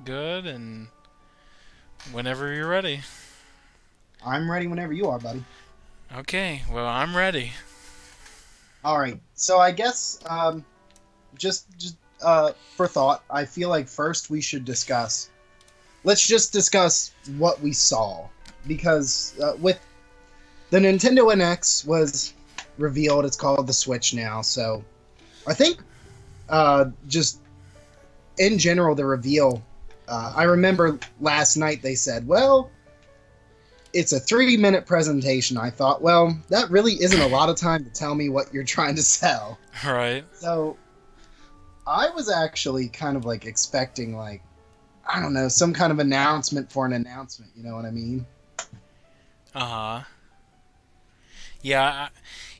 good, and whenever you're ready. I'm ready whenever you are, buddy. Okay, well, I'm ready. All right. So I guess just for thought, I feel like first we should discuss. Let's just discuss what we saw because with the Nintendo NX was revealed. It's called the Switch now. So I think just in general the reveal. I remember last night they said, well, it's a 3-minute presentation. I thought, well, that really isn't a lot of time to tell me what you're trying to sell. Right. So I was actually kind of like expecting like I don't know some kind of announcement for an announcement. You know what I mean? Uh huh. Yeah,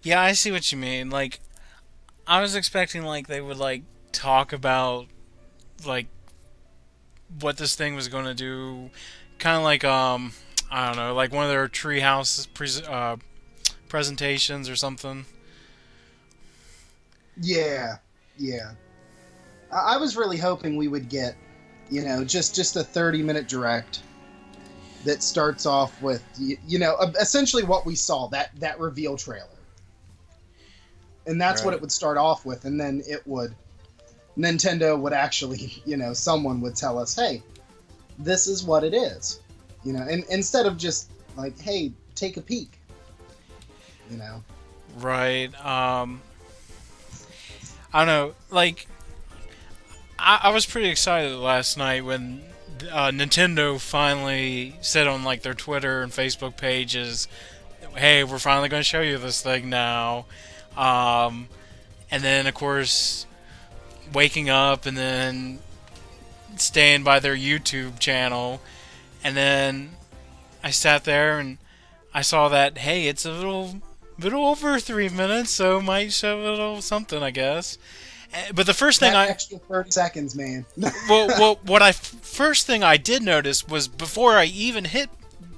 yeah, I see what you mean. Like, I was expecting like they would like talk about like what this thing was going to do, kind of like I don't know, like one of their treehouse presentations or something. Yeah, yeah. I was really hoping we would get just a 30-minute direct that starts off with essentially what we saw that reveal trailer, and that's what it Right. would start off with, and then it would Nintendo would actually someone would tell us, hey, this is what it is, and instead of just like, hey, take a peek, you know. Right. I don't know. Like, I was pretty excited last night when Nintendo finally said on like their Twitter and Facebook pages, "Hey, we're finally going to show you this thing now." Um, and then, of course, waking up and then staying by their YouTube channel, and then I sat there and I saw that hey, it's a little over 3 minutes, so might show a little something, I guess. But the first thing That I extra 30 seconds, man. what I first thing I did notice was before I even hit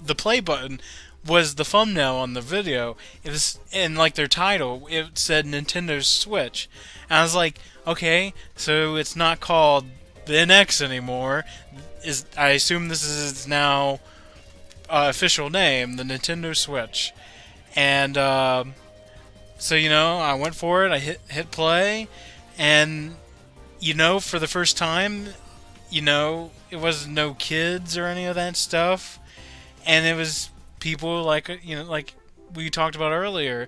the play button was the thumbnail on the video. It was in like their title. It said Nintendo Switch, and I was like, okay, so it's not called the NX anymore. Is I assume this is its now official name, the Nintendo Switch, and so I went for it. I hit play, and for the first time, it was no kids or any of that stuff, and it was people like like we talked about earlier,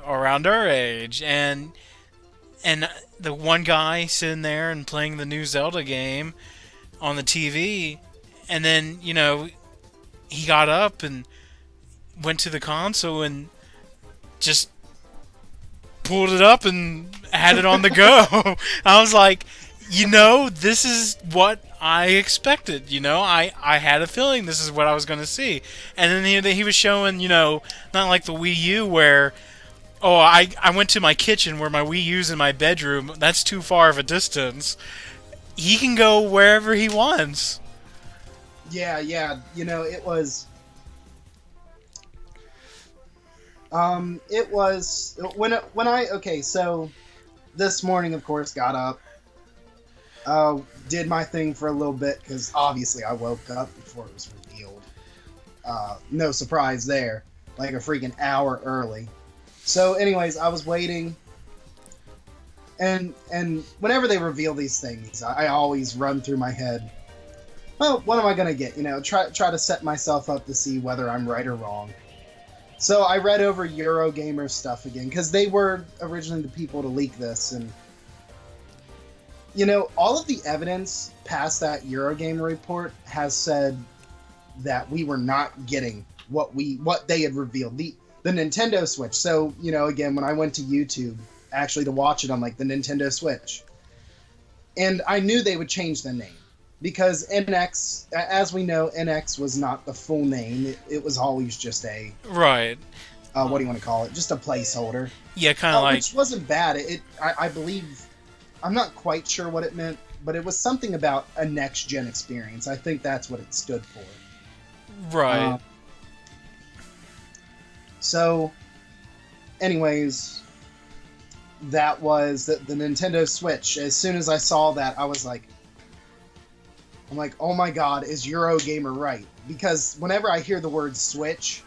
around our age, and the one guy sitting there and playing the new Zelda game on the TV, and then he got up and went to the console and just pulled it up and had it on the go. I was like, this is what I expected. I had a feeling this is what I was going to see. And then he was showing, not like the Wii U where, oh, I went to my kitchen where my Wii U's in my bedroom. That's too far of a distance. He can go wherever he wants. Yeah, yeah. It was when I okay. So this morning, of course, got up, did my thing for a little bit because obviously I woke up before it was revealed. No surprise there, like a freaking hour early. So, anyways, I was waiting, and whenever they reveal these things, I always run through my head. Well, what am I gonna get? Try to set myself up to see whether I'm right or wrong. So I read over Eurogamer stuff again because they were originally the people to leak this, and all of the evidence past that Eurogamer report has said that we were not getting what they had revealed, the Nintendo Switch. So again, when I went to YouTube actually to watch it on like the Nintendo Switch, and I knew they would change the name because NX, as we know, NX was not the full name. It was always just a Right. what do you want to call it? Just a placeholder, Yeah, kind of like. which wasn't bad. I believe, I'm not quite sure what it meant, but it was something about a next gen experience. I think that's what it stood for. Right. Um, so, anyways, that was the Nintendo Switch. As soon as I saw that, I was like, I'm like, oh my god, is Eurogamer right? Because whenever I hear the word Switch,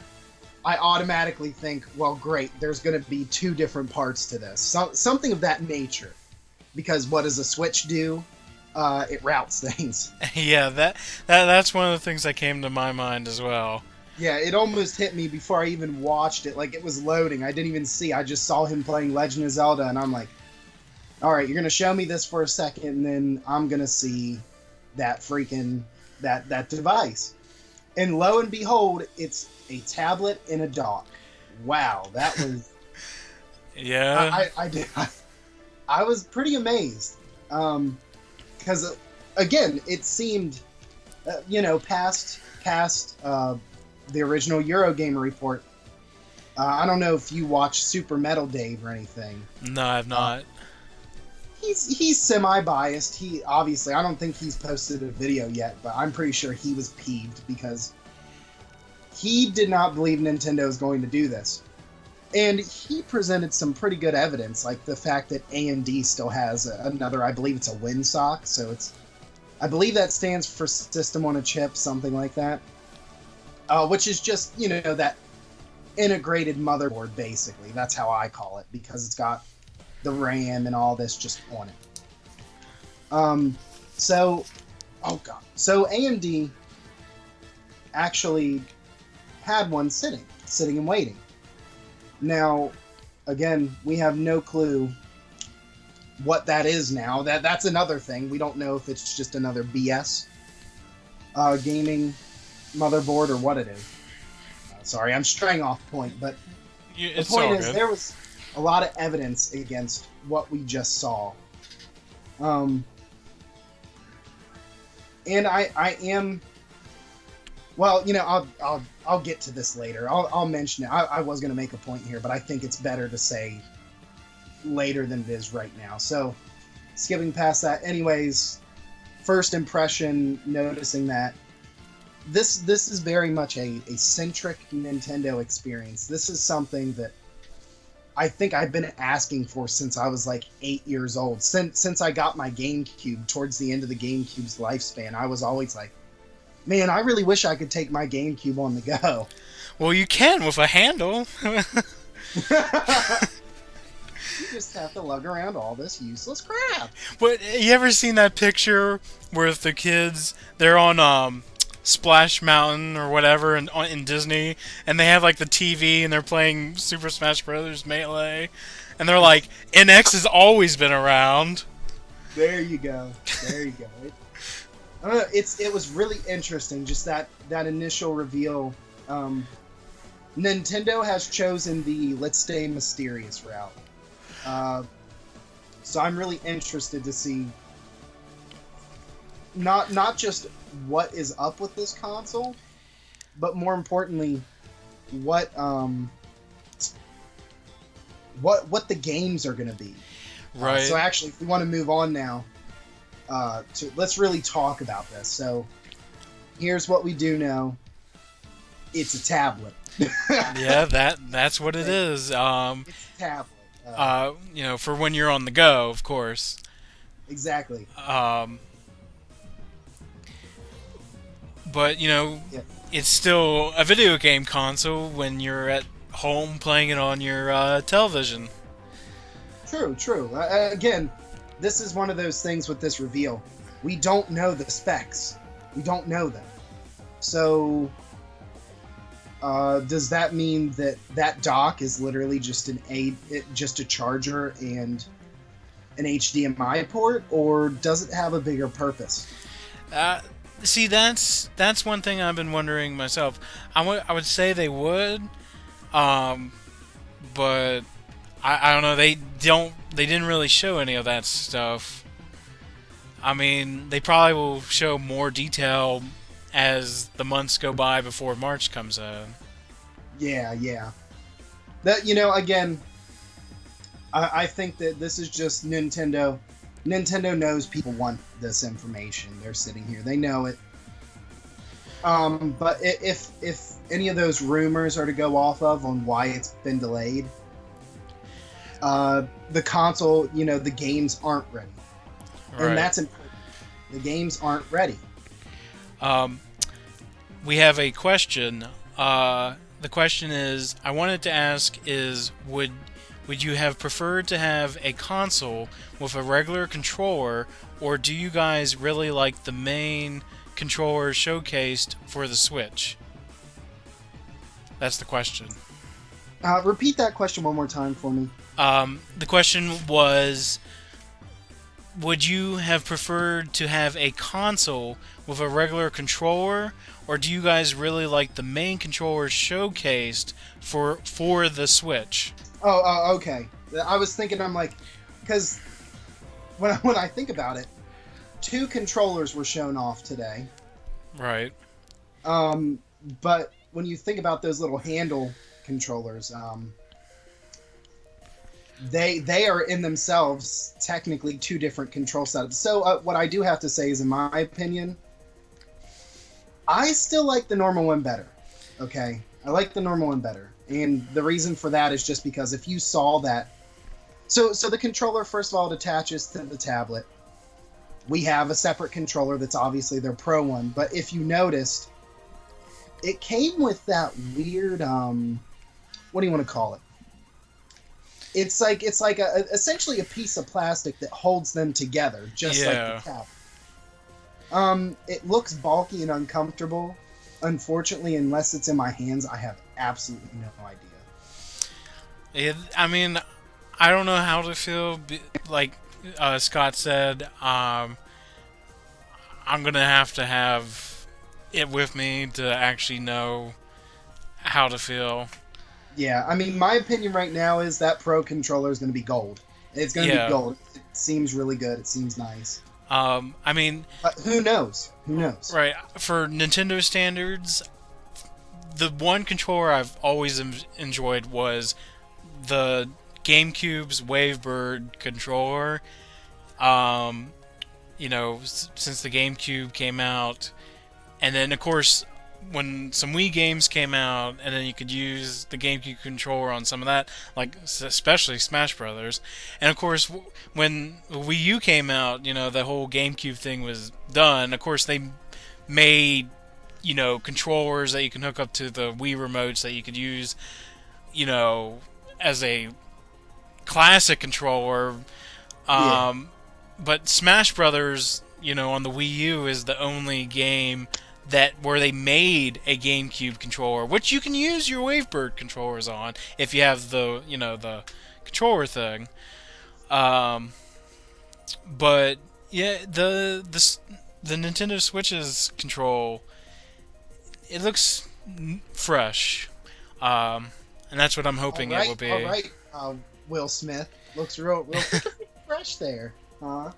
I automatically think, well, great, there's going to be two different parts to this. Something of that nature. Because what does a Switch do? It routes things. Yeah, that's one of the things that came to my mind as well. Yeah, it almost hit me before I even watched it. Like, it was loading. I didn't even see. I just saw him playing Legend of Zelda, and I'm like, all right, you're going to show me this for a second, and then I'm going to see that freaking, that device. And lo and behold, it's a tablet and a dock. Wow, that was... Yeah. I was pretty amazed. Because, again, it seemed, past the original Eurogamer report. I don't know if you watched Super Metal Dave or anything. No, I've not. He's semi-biased. He obviously, I don't think he's posted a video yet, but I'm pretty sure he was peeved because he did not believe Nintendo was going to do this. And he presented some pretty good evidence, like the fact that AMD still has another, I believe it's a WinSock, so I believe that stands for System on a Chip, something like that. Which is just, that integrated motherboard, basically. That's how I call it, because it's got the RAM and all this just on it. So AMD actually had one sitting and waiting. Now, again, we have no clue what that is now. That's another thing. We don't know if it's just another BS gaming motherboard or what it is. Sorry, I'm straying off point, but the point is there was a lot of evidence against what we just saw. And I am... Well, I'll get to this later. I'll mention it. I was going to make a point here, but I think it's better to say later than it is right now. So, skipping past that. Anyways, first impression, noticing that this is very much a centric Nintendo experience. This is something that I think I've been asking for since I was like 8 years old. Since I got my GameCube, towards the end of the GameCube's lifespan, I was always like, man, I really wish I could take my GameCube on the go. Well, you can with a handle. You just have to lug around all this useless crap. But you ever seen that picture where the kids, they're on Splash Mountain or whatever in Disney, and they have like the TV and they're playing Super Smash Brothers Melee, and they're like, NX has always been around. There you go. It was really interesting, just that initial reveal. Nintendo has chosen the let's stay mysterious route. So I'm really interested to see not just what is up with this console, but more importantly, what the games are going to be. Right. So actually, if we want to move on now, let's really talk about this. So here's what we do know. It's a tablet. Yeah, that's what it is. It's a tablet. For when you're on the go, of course. Exactly. But Yeah. it's still a video game console when you're at home playing it on your television. True. Again, this is one of those things with this reveal. We don't know the specs. We don't know them. So, does that mean that dock is literally just just a charger and an HDMI port, or does it have a bigger purpose? See, that's one thing I've been wondering myself. I would say they would, but I don't know. They didn't really show any of that stuff. I mean, they probably will show more detail as the months go by before March comes in. Yeah. That, again, I think that this is just Nintendo. Nintendo knows people want this information. They're sitting here. They know it. But if any of those rumors are to go off of on why it's been delayed, the console, the games aren't ready. Right. And that's important. The games aren't ready. Um, we have a question. The question is, I wanted to ask is, would you have preferred to have a console with a regular controller, or do you guys really like the main controller showcased for the Switch? That's the question. Repeat that question one more time for me. The question was, would you have preferred to have a console with a regular controller, or do you guys really like the main controller showcased for the Switch? Oh, okay. I was thinking, I'm like, because when I think about it, two controllers were shown off today. Right. But when you think about those little handle controllers, they are in themselves technically two different control setups. So what I do have to say is, in my opinion, I still like the normal one better. Okay, I like the normal one better, and the reason for that is just because if you saw that, so the controller, first of all, it attaches to the tablet. We have a separate controller that's obviously their Pro one, but if you noticed, it came with that weird what do you want to call it? It's like essentially a piece of plastic that holds them together, just like the tablet. It looks bulky and uncomfortable. Unfortunately, unless it's in my hands, I have absolutely no idea. I mean, I don't know how to feel. Like Scott said, I'm gonna have to have it with me to actually know how to feel. Yeah, I mean, my opinion right now is that Pro controller is going to be gold. It's going to be gold. It seems really good. It seems nice. I mean, but who knows? Who knows? Right. For Nintendo standards, the one controller I've always enjoyed was the GameCube's Wavebird controller. You know, since the GameCube came out, and then of course when some Wii games came out, and then you could use the GameCube controller on some of that, like especially Smash Brothers. And of course, when Wii U came out, you know, the whole GameCube thing was done. Of course, they made, you know, controllers that you can hook up to the Wii remotes that you could use, you know, as a classic controller. But Smash Brothers, you know, on the Wii U is the only game where they made a GameCube controller, which you can use your Wavebird controllers on if you have the, you know, the controller thing. But yeah, the Nintendo Switch's control, it looks fresh, and that's what I'm hoping it will be. All right, Will Smith looks real fresh there, huh?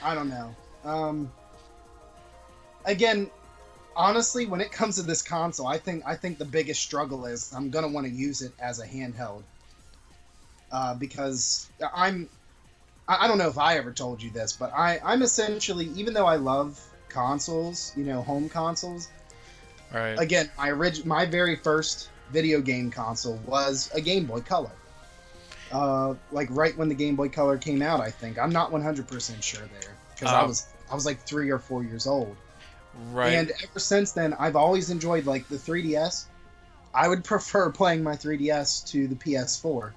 I don't know. Again, honestly, when it comes to this console, I think the biggest struggle is I'm gonna want to use it as a handheld. Because I don't know if I ever told you this, but I'm essentially, even though I love consoles, you know, home consoles. Right. Again, my very first video game console was a Game Boy Color. Like right when the Game Boy Color came out, I think. I'm not 100% sure there, because I was like 3 or 4 years old. Right. And ever since then, I've always enjoyed like the 3DS. I would prefer playing my 3DS to the PS4.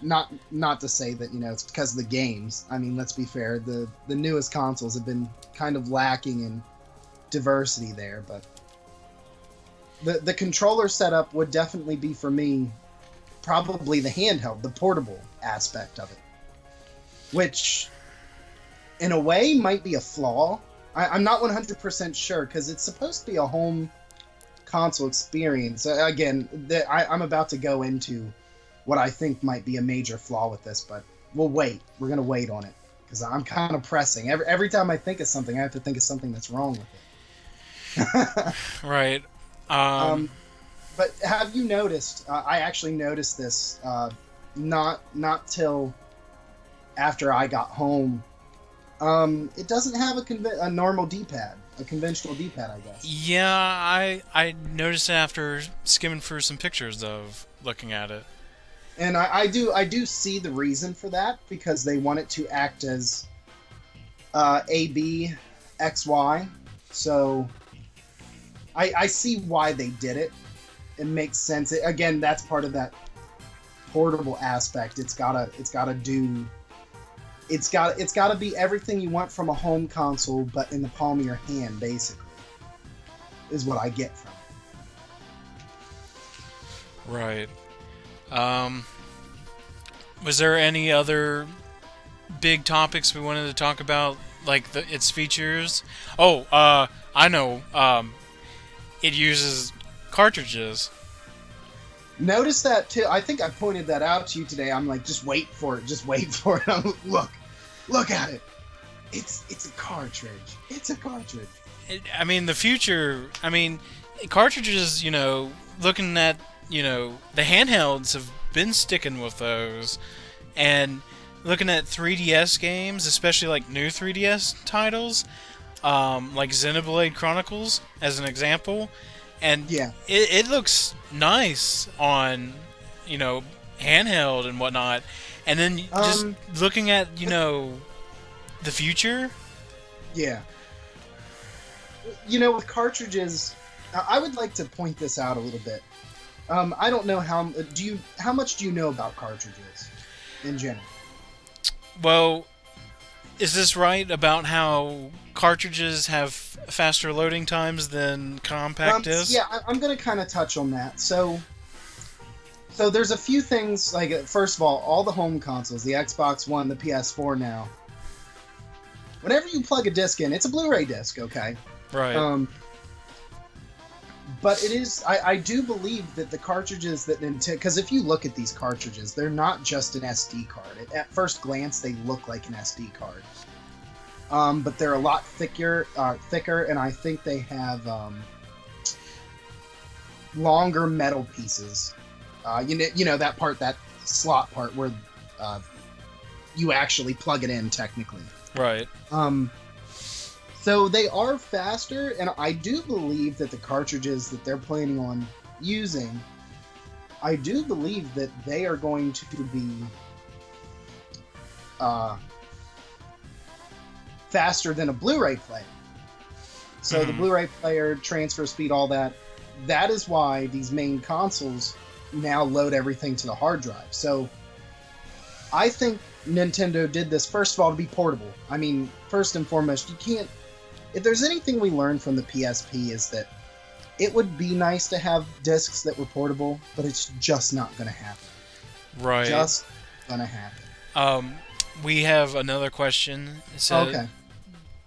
Not to say that, you know, it's because of the games. I mean, let's be fair. The newest consoles have been kind of lacking in diversity there, but the controller setup would definitely be, for me, probably the handheld, the portable aspect of it, which in a way might be a flaw. I'm not 100% sure, because it's supposed to be a home console experience. Again, I'm about to go into what I think might be a major flaw with this, but we'll wait. We're going to wait on it, because I'm kind of pressing. Every time I think of something, I have to think of something that's wrong with it. Right. But have you noticed, I actually noticed this not till after I got home, it doesn't have a normal D-pad, a conventional D-pad, I guess. Yeah, I noticed it after skimming through some pictures of looking at it. And I do see the reason for that because they want it to act as A B X Y. So I see why they did it. It makes sense. Again, that's part of that portable aspect. It's gotta be everything you want from a home console, but in the palm of your hand, basically, is what I get from it. Right. Was there any other big topics we wanted to talk about, like its features? Oh, I know. It uses cartridges. Notice that too. I think I pointed that out to you today. I'm like, just wait for it. Just wait for it. Look at it. It's a cartridge. It's a cartridge. I mean, the future. I mean, cartridges. Looking at the handhelds have been sticking with those, and looking at 3DS games, especially like new 3DS titles, like Xenoblade Chronicles as an example, and yeah, it looks nice on handheld and whatnot, and then just looking at the future. Yeah. With cartridges, I would like to point this out a little bit. I don't know how much do you know about cartridges in general? Well, is this right about how cartridges have faster loading times than compact discs? Yeah, I'm going to kind of touch on that. So there's a few things, like, first of all the home consoles, the Xbox One, the PS4 now, whenever you plug a disc in, it's a Blu-ray disc, okay? Right. But it is, I do believe that the cartridges that Nintendo, because if you look at these cartridges, they're not just an SD card. At first glance, they look like an SD card. But they're a lot thicker, and I think they have longer metal pieces. That slot part where you actually plug it in, technically. Right. So they are faster, and I do believe that the cartridges that they're planning on using, I do believe that they are going to be faster than a Blu-ray player. So the Blu-ray player, transfer speed, all that, that is why these main consoles now load everything to the hard drive. So I think Nintendo did this, first of all, to be portable. I mean, first and foremost, if there's anything we learned from the PSP is that it would be nice to have discs that were portable, but it's just not going to happen. Right. Just going to happen. We have another question. Okay.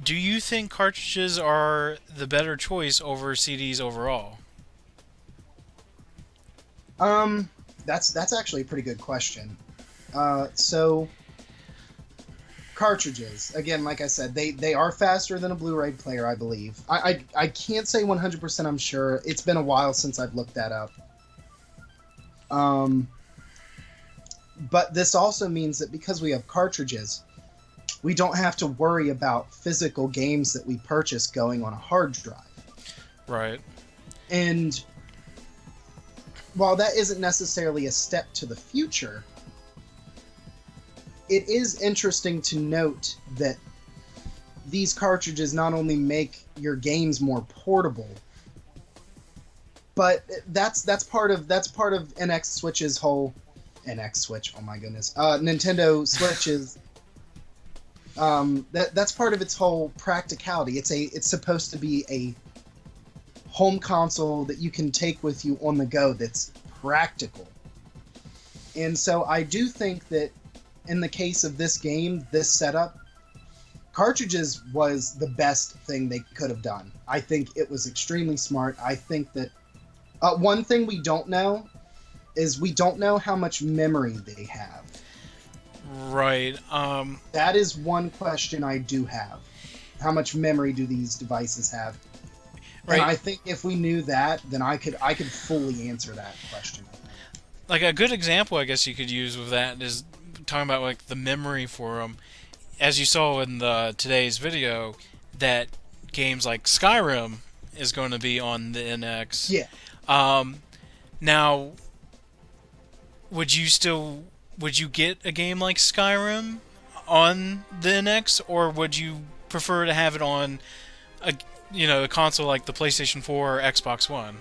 Do you think cartridges are the better choice over CDs overall? That's actually a pretty good question. So cartridges, again, like I said, they are faster than a Blu-ray player, I believe. I can't say 100% I'm sure. It's been a while since I've looked that up. But this also means that because we have cartridges, we don't have to worry about physical games that we purchase going on a hard drive. Right. And while that isn't necessarily a step to the future, it is interesting to note that these cartridges not only make your games more portable, but that's part of NX Switch's whole NX Switch. Oh my goodness, Nintendo Switch's that's part of its whole practicality. It's supposed to be a home console that you can take with you on the go. That's practical, and so I do think that in the case of this game, this setup, cartridges was the best thing they could have done. I think it was extremely smart. I think that one thing we don't know is we don't know how much memory they have. Right. That is one question I do have. How much memory do these devices have? Right. And I think if we knew that, then I could fully answer that question. Like a good example, I guess you could use with that is talking about like the memory for them. As you saw in today's video, that games like Skyrim is going to be on the NX. Yeah. Now, would you still would you get a game like Skyrim on the NX, or would you prefer to have it on a a console like the PlayStation 4 or Xbox One?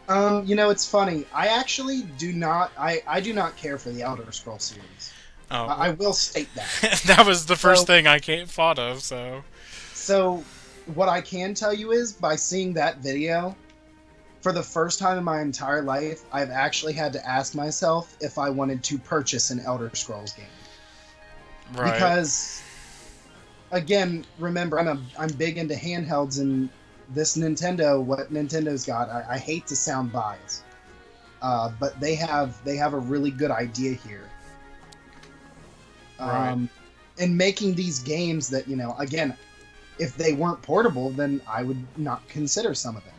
It's funny. I actually do not. I do not care for the Elder Scrolls series. Oh, I will state that. that was the first So, thing I thought of. So, so what I can tell you is by seeing that video, for the first time in my entire life, I've actually had to ask myself if I wanted to purchase an Elder Scrolls game. right, Because, again, remember, I'm big into handhelds, and this Nintendo, what Nintendo's got, I hate to sound biased, but they have a really good idea here. right, In making these games that, again, if they weren't portable, then I would not consider some of them.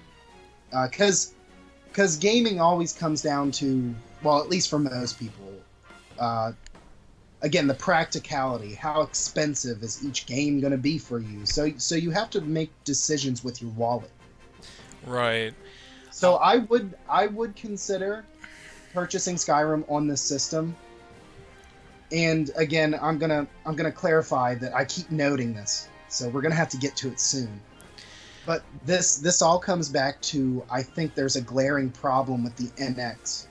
Because gaming always comes down to, well, at least for most people, again, the practicality. How expensive is each game going to be for you? So you have to make decisions with your wallet. right. So I would consider purchasing Skyrim on this system. And again, I'm gonna clarify that I keep noting this, so we're gonna have to get to it soon. But this all comes back to, I think there's a glaring problem with the NX.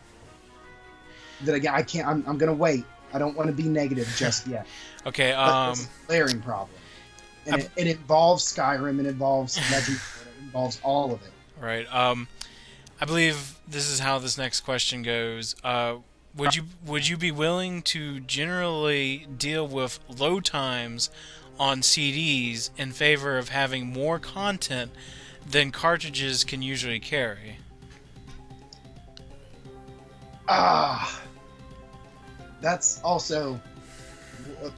That again, I can't. I'm gonna wait. I don't want to be negative just yet. Okay. But there's a glaring problem, and it involves Skyrim. It involves Legend. It involves all of it. Right. I believe this is how this next question goes. Would you be willing to generally deal with load times on CDs in favor of having more content than cartridges can usually carry? Ah, that's also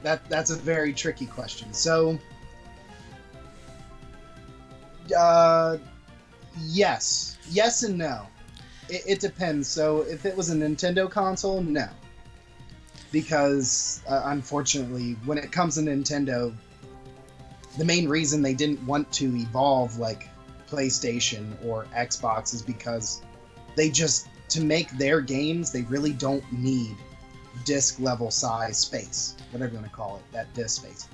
that's a very tricky question. So, yes and no. It depends. So if it was a Nintendo console, no. Because, unfortunately, when it comes to Nintendo, the main reason they didn't want to evolve like PlayStation or Xbox is because to make their games, they really don't need disc level size space, whatever you want to call it, that disc space.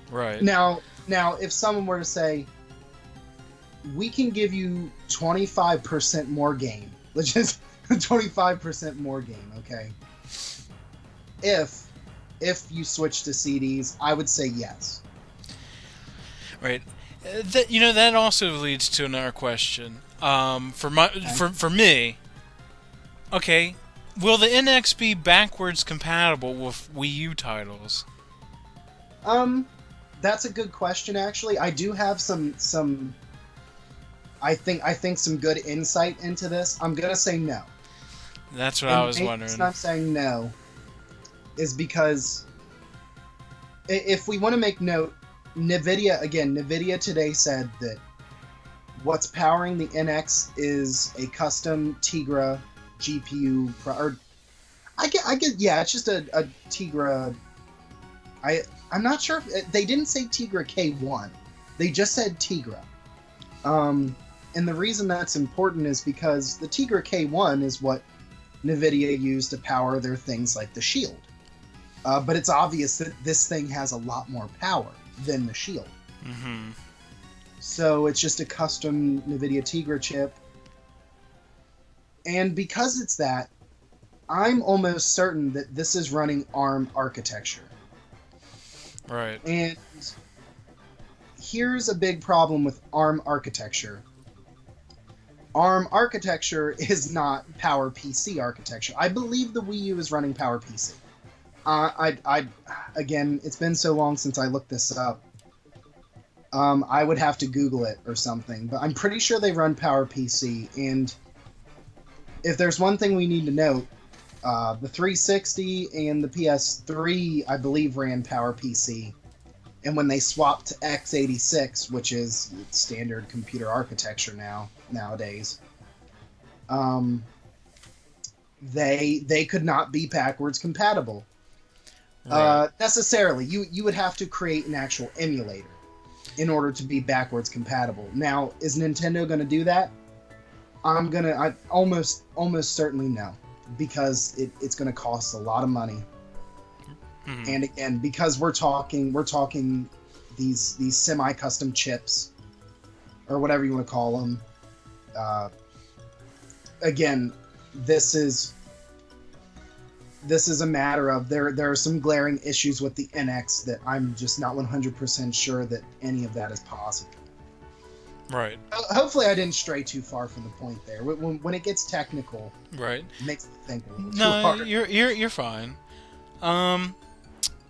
Right. Now, if someone were to say, we can give you 25% more game, let's just 25% more game, okay? If you switch to CDs, I would say yes. Right. That also leads to another question. For me, okay, will the NX be backwards compatible with Wii U titles? That's a good question. Actually, I do have some. I think some good insight into this. I'm gonna say no. That's what And I was the wondering. reason I'm saying no is because if we want to make note, NVIDIA today said that what's powering the NX is a custom Tegra GPU. Yeah, it's just a Tegra. I'm not sure if they didn't say Tegra K1. They just said Tegra. And the reason that's important is because the Tegra K1 is what NVIDIA used to power their things like the Shield. But it's obvious that this thing has a lot more power than the Shield. Mm-hmm. So it's just a custom NVIDIA Tegra chip. And because it's that, I'm almost certain that this is running ARM architecture. Right. And here's a big problem with ARM architecture. ARM architecture is not PowerPC architecture. I believe the Wii U is running PowerPC. Again, it's been so long since I looked this up. I would have to Google it or something, but I'm pretty sure they run PowerPC. And if there's one thing we need to note, the 360 and the PS3, I believe, ran PowerPC. And when they swapped to x86, which is standard computer architecture nowadays, they could not be backwards compatible. Right. Necessarily. You would have to create an actual emulator in order to be backwards compatible. Now, is Nintendo going to do that? I almost certainly no. because it's going to cost a lot of money. Mhm. And again, because we're talking these semi-custom chips or whatever you want to call them. Again, this is a matter of there are some glaring issues with the NX that I'm just not 100% sure that any of that is possible. Right. Hopefully, I didn't stray too far from the point there. When it gets technical, Right. it makes me think a little too No, hard. you're fine.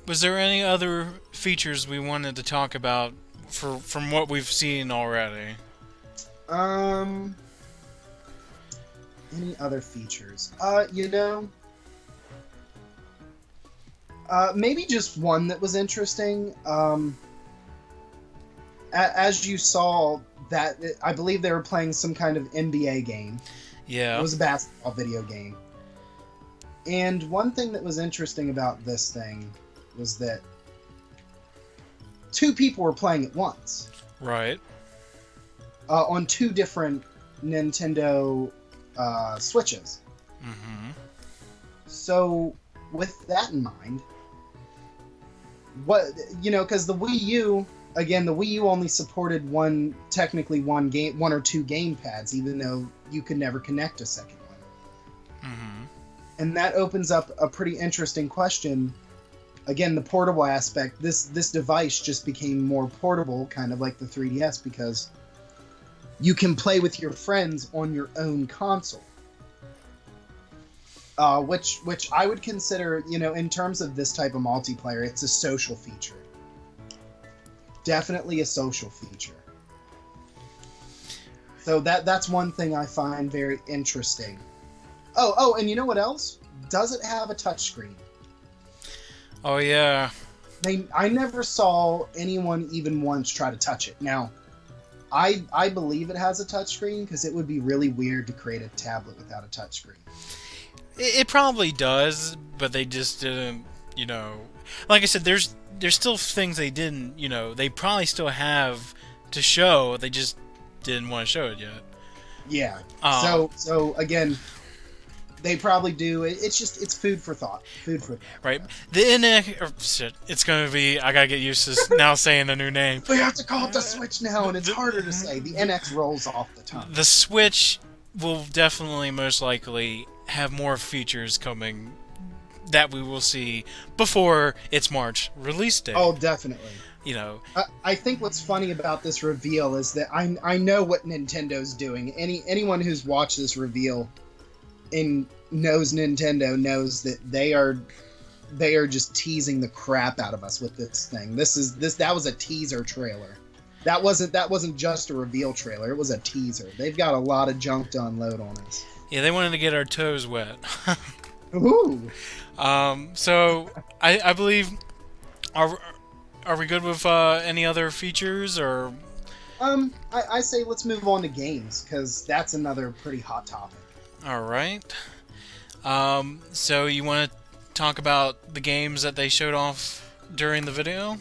Was there any other features we wanted to talk about from what we've seen already? Any other features? Maybe just one that was interesting. As you saw, that I believe they were playing some kind of NBA game. Yeah. It was a basketball video game. And one thing that was interesting about this thing was that two people were playing at once. Right. On two different Nintendo Switches. Mm-hmm. So, with that in mind, because the Wii U, again, the Wii U only supported one or two game pads, even though you could never connect a second one. Mm-hmm. And that opens up a pretty interesting question. Again, the portable aspect. This device just became more portable, kind of like the 3DS, because you can play with your friends on your own console. Which I would consider, in terms of this type of multiplayer, it's a social feature. Definitely a social feature. So that's one thing I find very interesting. Oh, and you know what else? Does it have a touchscreen? Oh yeah. I never saw anyone even once try to touch it. Now, I believe it has a touchscreen because it would be really weird to create a tablet without a touchscreen. It probably does, but they just didn't, Like I said, there's still things they didn't, they probably still have to show. They just didn't want to show it yet. Yeah. So again, they probably do. It's food for thought. Right. The NX. It's gonna be. I gotta get used to now saying the new name. We have to call it the Switch now, and it's harder to say. The NX rolls off the tongue. The Switch will definitely, most likely, have more features coming that we will see before its March release date. Oh, definitely. I think what's funny about this reveal is that I know what Nintendo's doing. Anyone who's watched this reveal and knows Nintendo knows that they are just teasing the crap out of us with this thing. That was a teaser trailer. That wasn't just a reveal trailer. It was a teaser. They've got a lot of junk to unload on us. Yeah, they wanted to get our toes wet. Ooh. So I believe are we good with any other features or? I say let's move on to games because that's another pretty hot topic. All right. So you want to talk about the games that they showed off during the video?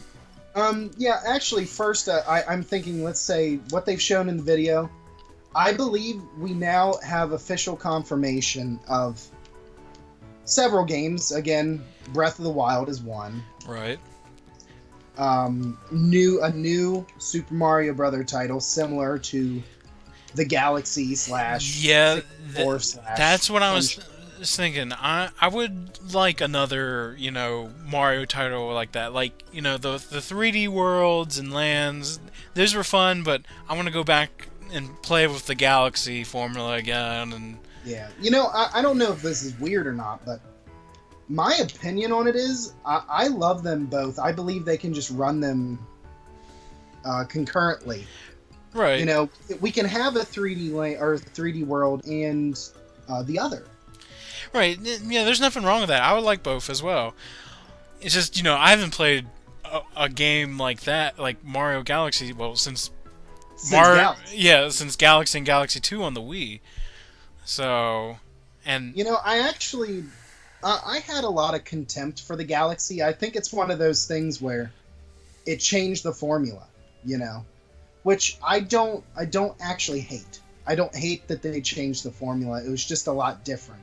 Yeah, actually, first, I'm thinking, let's say, what they've shown in the video. I believe we now have official confirmation of several games. Again, Breath of the Wild is one. Right. A new Super Mario Brother title, similar to the Galaxy / yeah, / that's what I was thinking. I would like another, Mario title like that. Like, the 3D worlds and lands, those were fun, but I want to go back and play with the Galaxy formula again. And yeah, I don't know if this is weird or not, but my opinion on it is I love them both. I believe they can just run them concurrently. Right. We can have a 3D world and the other. Right. Yeah, there's nothing wrong with that. I would like both as well. It's just, I haven't played a game like that, like Mario Galaxy, since Galaxy. Yeah, since Galaxy and Galaxy 2 on the Wii. So, and I actually I had a lot of contempt for the Galaxy. I think it's one of those things where it changed the formula, which I don't actually hate. I don't hate that they changed the formula. It was just a lot different.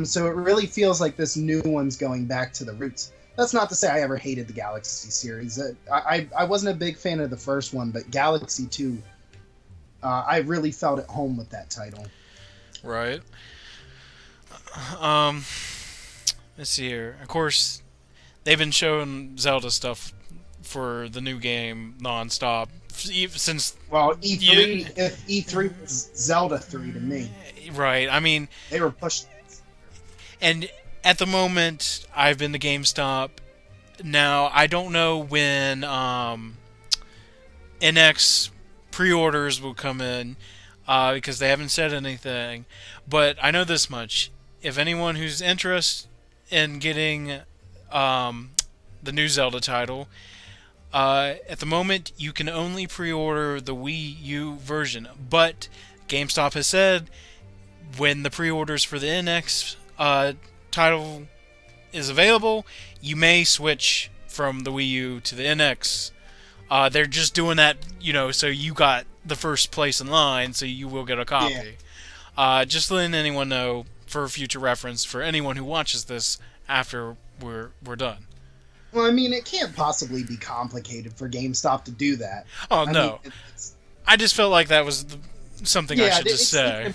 So it really feels like this new one's going back to the roots. That's not to say I ever hated the Galaxy series. I wasn't a big fan of the first one, but Galaxy 2, I really felt at home with that title. Right. Um, let's see here. Of course, they've been showing Zelda stuff for the new game nonstop since. Well, E3 was Zelda 3 to me. Right. I mean, they were pushing. And at the moment, I've been to GameStop. Now, I don't know when NX pre-orders will come in because they haven't said anything. But I know this much. If anyone who's interested in getting the new Zelda title, at the moment, you can only pre-order the Wii U version. But GameStop has said when the pre-orders for the NX title is available, you may switch from the Wii U to the NX. They're just doing that, so you got the first place in line, so you will get a copy. Yeah. Just letting anyone know for future reference for anyone who watches this after we're done. Well, I mean, it can't possibly be complicated for GameStop to do that. Oh, no. I just felt like that was something I should just say.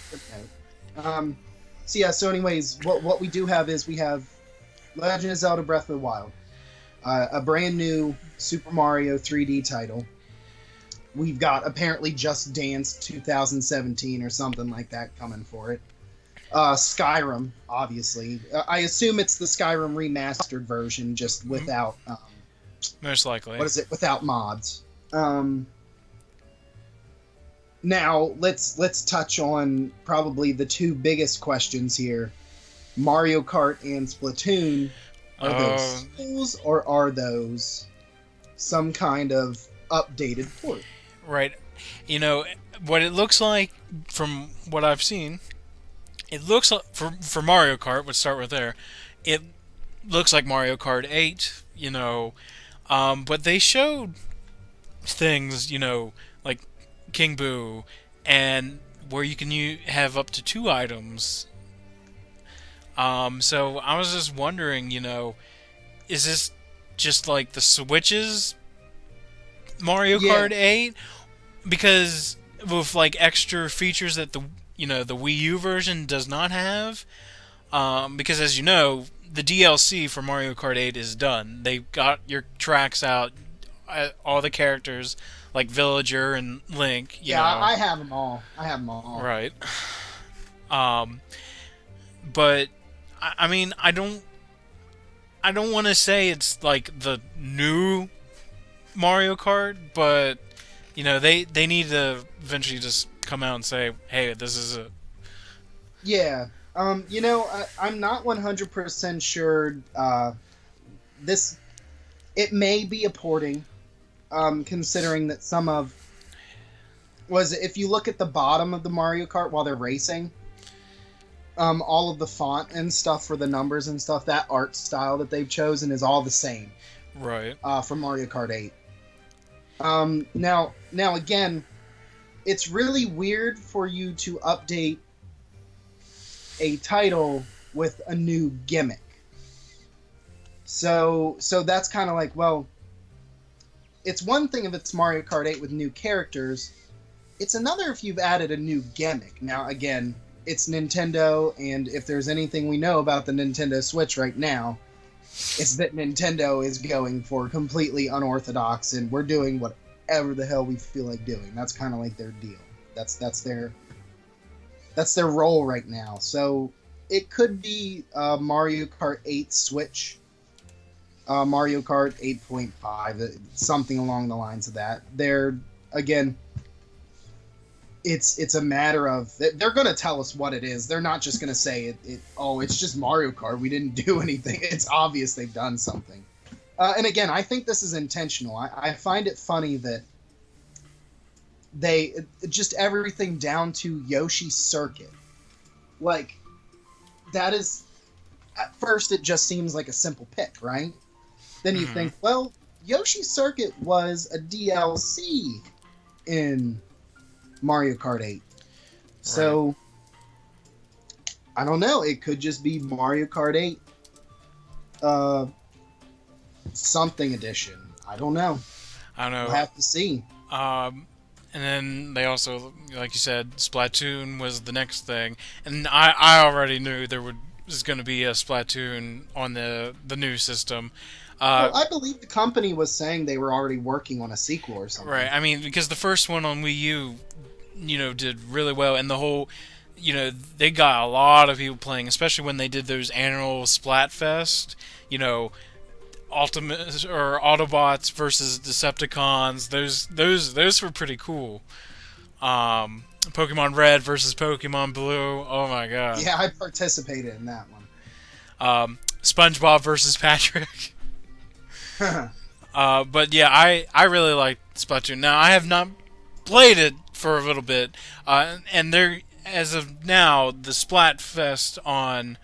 So anyways, what we do have is we have Legend of Zelda Breath of the Wild, a brand new Super Mario 3D title. We've got apparently Just Dance 2017 or something like that coming for it. Skyrim, obviously. I assume it's the Skyrim remastered version, just without... most likely. What is it? Without mods. Now, let's touch on probably the two biggest questions here. Mario Kart and Splatoon. Are those sequels, or are those some kind of updated port? Right. What it looks like from what I've seen, it looks like, for Mario Kart, let's start with there, it looks like Mario Kart 8, but they showed things, like King Boo, and where you can have up to 2 items. So I was just wondering, is this just like the Switch's Mario Kart 8? Because with like extra features that the Wii U version does not have. Because as you know, the DLC for Mario Kart 8 is done. They got your tracks out, all the characters like Villager and Link. You know. I have them all. Right. But I mean, I don't want to say it's like the new Mario Kart, but they need to eventually just come out and say, "Hey, this is it." Yeah. I'm not 100% sure. It may be a porting, considering that if you look at the bottom of the Mario Kart while they're racing, all of the font and stuff for the numbers and stuff, that art style that they've chosen is all the same. Right. For Mario Kart 8. Now again, it's really weird for you to update a title with a new gimmick. So that's kind of like, well, it's one thing if it's Mario Kart 8 with new characters. It's another if you've added a new gimmick. Now, again, it's Nintendo, and if there's anything we know about the Nintendo Switch right now, it's that Nintendo is going for completely unorthodox, and we're doing whatever the hell we feel like doing. That's kind of like their deal. That's their role right now. So it could be Mario Kart 8 Switch, Mario Kart 8.5, something along the lines of that. It's a matter of they're going to tell us what it is. They're not just going to say it's just Mario Kart. We didn't do anything. It's obvious they've done something. And again, I think this is intentional. I find it funny that they just everything down to Yoshi's Circuit. Like, that is, at first it just seems like a simple pick, right? Then you think, well, Yoshi's Circuit was a DLC in Mario Kart 8. So, I don't know. It could just be Mario Kart 8, uh, something edition. I don't know. I don't know. We'll have to see. And then they also, like you said, Splatoon was the next thing, and I already knew was going to be a Splatoon on the new system. Well, I believe the company was saying they were already working on a sequel or something. Right. I mean, because the first one on Wii U, did really well, and the whole, they got a lot of people playing, especially when they did those annual Splatfest. Ultimate or Autobots versus Decepticons. Those were pretty cool. Pokemon Red versus Pokemon Blue. Oh my god. Yeah, I participated in that one. SpongeBob versus Patrick. But yeah, I really like Splatoon. Now I have not played it for a little bit, and there, as of now, the Splatfest on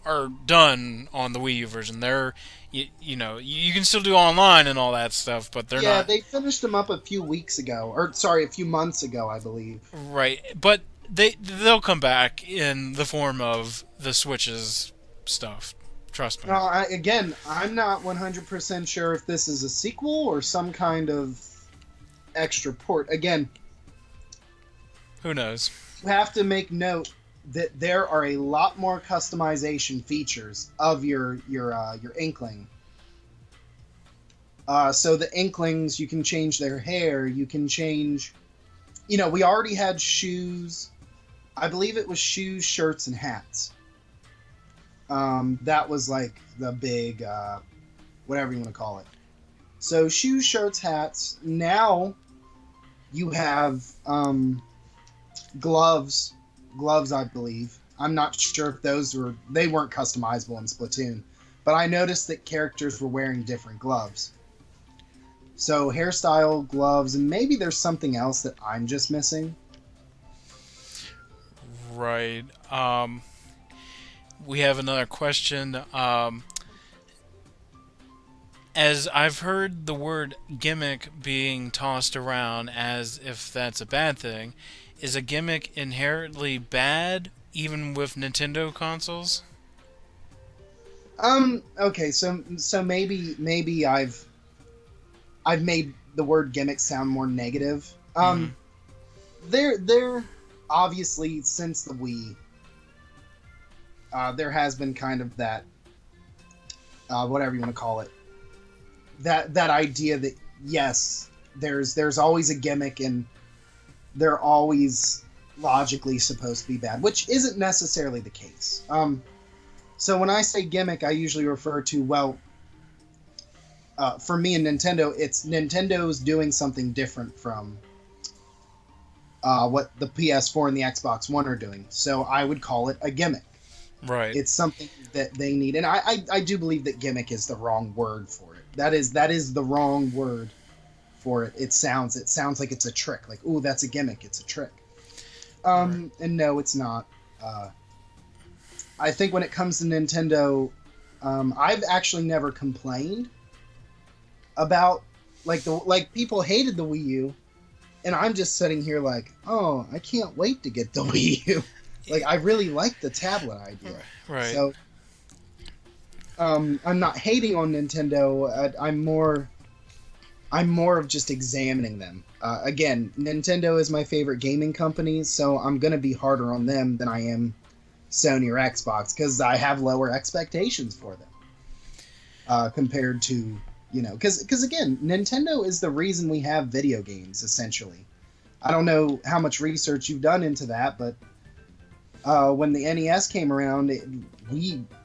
are done on the Wii U version. They're you can still do online and all that stuff, but they're not. Yeah, they finished them up a few months ago, I believe. Right, but they'll come back in the form of the Switch's stuff. Trust me. No, I'm not 100% sure if this is a sequel or some kind of extra port. Again, who knows? You have to make note that there are a lot more customization features of your Inkling. So the Inklings, you can change their hair, you can change... we already had shoes. I believe it was shoes, shirts, and hats. That was like the big, whatever you want to call it. So shoes, shirts, hats. Now you have gloves. Gloves, I believe. I'm not sure if they weren't customizable in Splatoon, but I noticed that characters were wearing different gloves. So hairstyle, gloves, and maybe there's something else that I'm just missing. Right. We have another question. As I've heard the word gimmick being tossed around as if that's a bad thing, is a gimmick inherently bad, even with Nintendo consoles? Okay, so maybe I've made the word gimmick sound more negative. There obviously, since the Wii, there has been kind of that, whatever you want to call it, that idea that yes, there's always a gimmick and they're always logically supposed to be bad, which isn't necessarily the case. So when I say gimmick, I usually refer to, for me and Nintendo, it's Nintendo's doing something different from what the PS4 and the Xbox One are doing. So I would call it a gimmick. Right. It's something that they need. And I do believe that gimmick is the wrong word for it. That is the wrong word for it. It sounds like it's a trick. Like, ooh, that's a gimmick. It's a trick. Right. And no, it's not. I think when it comes to Nintendo, I've actually never complained about like people hated the Wii U, and I'm just sitting here like, oh, I can't wait to get the Wii U. Like, I really like the tablet idea. Right. So, I'm not hating on Nintendo. I'm more of just examining them. Again, Nintendo is my favorite gaming company, so I'm going to be harder on them than I am Sony or Xbox, because I have lower expectations for them compared to, because again, Nintendo is the reason we have video games, essentially. I don't know how much research you've done into that, but when the NES came around,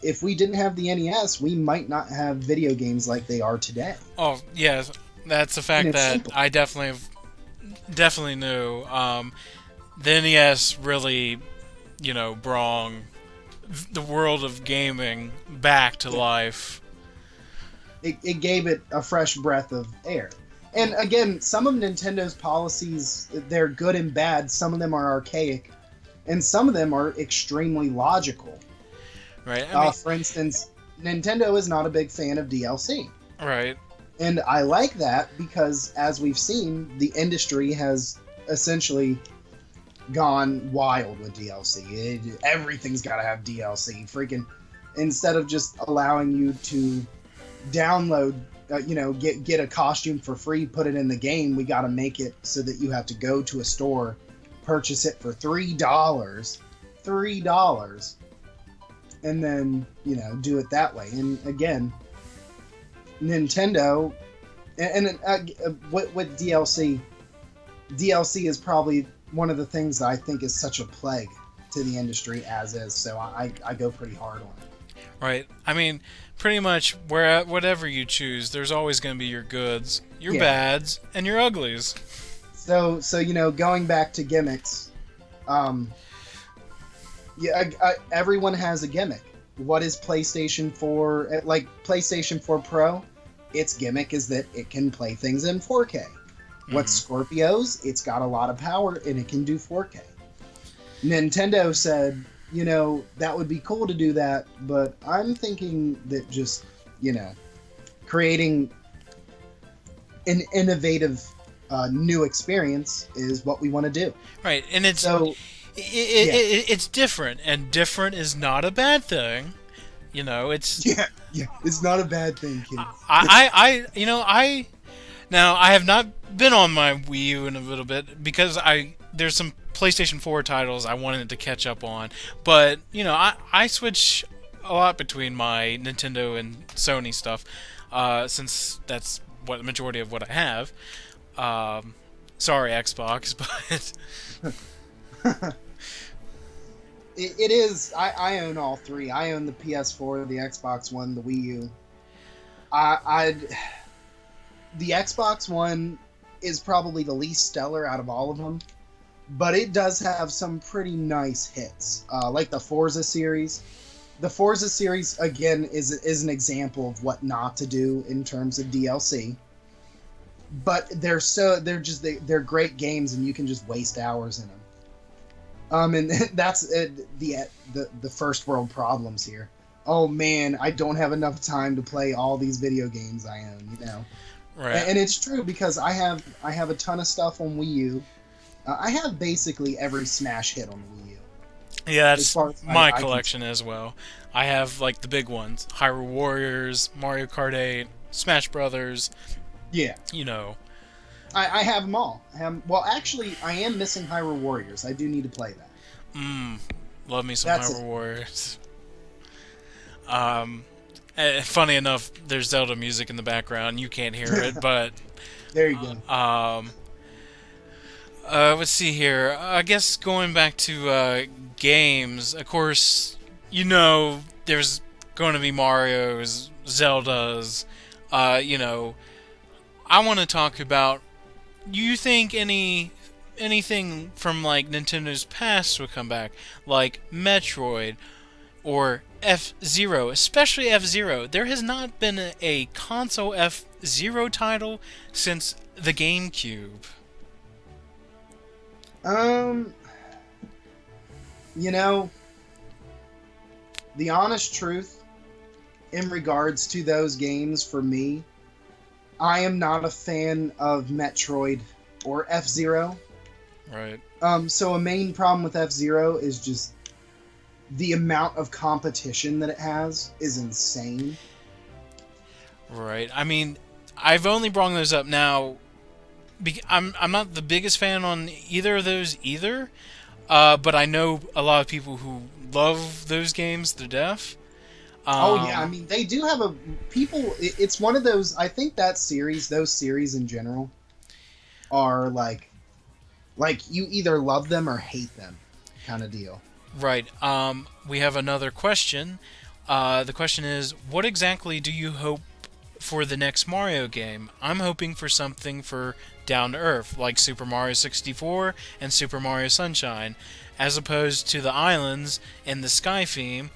if we didn't have the NES, we might not have video games like they are today. Oh, yeah, that's a fact that simple. I definitely knew. The NES really, brought the world of gaming back to life. It gave it a fresh breath of air. And again, some of Nintendo's policies, they're good and bad. Some of them are archaic, and some of them are extremely logical. Right. For instance, Nintendo is not a big fan of DLC. Right. And I like that because, as we've seen, the industry has essentially gone wild with DLC. Everything's got to have DLC. Freaking, instead of just allowing you to download, get a costume for free, put it in the game, we got to make it so that you have to go to a store, purchase it for $3, and then do it that way. And again, Nintendo, and with DLC is probably one of the things that I think is such a plague to the industry as is. So I go pretty hard on it. Right. I mean, pretty much whatever you choose, there's always going to be your goods, your bads, and your uglies. So going back to gimmicks, everyone has a gimmick. What is PlayStation 4? Like PlayStation 4 Pro, its gimmick is that it can play things in 4K. What's Scorpio's? It's got a lot of power and it can do 4K. Nintendo said, that would be cool to do that, but I'm thinking that just, creating an innovative new experience is what we want to do. Right, and it's different, and different is not a bad thing. It's it's not a bad thing, kids. Now I have not been on my Wii U in a little bit because there's some PlayStation 4 titles I wanted to catch up on, but I switch a lot between my Nintendo and Sony stuff, since that's what the majority of what I have. Sorry, Xbox, but it is. I own all three. I own the PS4, the Xbox One, the Wii U. The Xbox One is probably the least stellar out of all of them, but it does have some pretty nice hits, like the Forza series. The Forza series, again, is an example of what not to do in terms of DLC. But they're great games, and you can just waste hours in them. And that's the first world problems here. Oh man, I don't have enough time to play all these video games I own, Right. And it's true because I have a ton of stuff on Wii U. I have basically every Smash hit on the Wii U. Yeah, that's my collection as well. I have like the big ones: Hyrule Warriors, Mario Kart 8, Smash Brothers. Yeah. I have them all. Actually, I am missing Hyrule Warriors. I do need to play that. Love me some Hyrule Warriors. Funny enough, there's Zelda music in the background. You can't hear it, but there you go. Let's see here. I guess going back to games, of course, there's going to be Mario's, Zelda's. I want to talk about. You think anything from like Nintendo's past would come back, like Metroid or F-Zero, especially F-Zero. There has not been a console F-Zero title since the GameCube. The honest truth in regards to those games for me, I am not a fan of Metroid or F-Zero. Right. So a main problem with F-Zero is just the amount of competition that it has is insane. Right. I mean, I've only brought those up now. I'm not the biggest fan on either of those either, but I know a lot of people who love those games to death. I mean, they do have it's one of those. I think those series in general, are like you either love them or hate them, kind of deal. Right. We have another question. The question is, what exactly do you hope for the next Mario game? I'm hoping for something for down to earth, like Super Mario 64 and Super Mario Sunshine, as opposed to the islands and the sky theme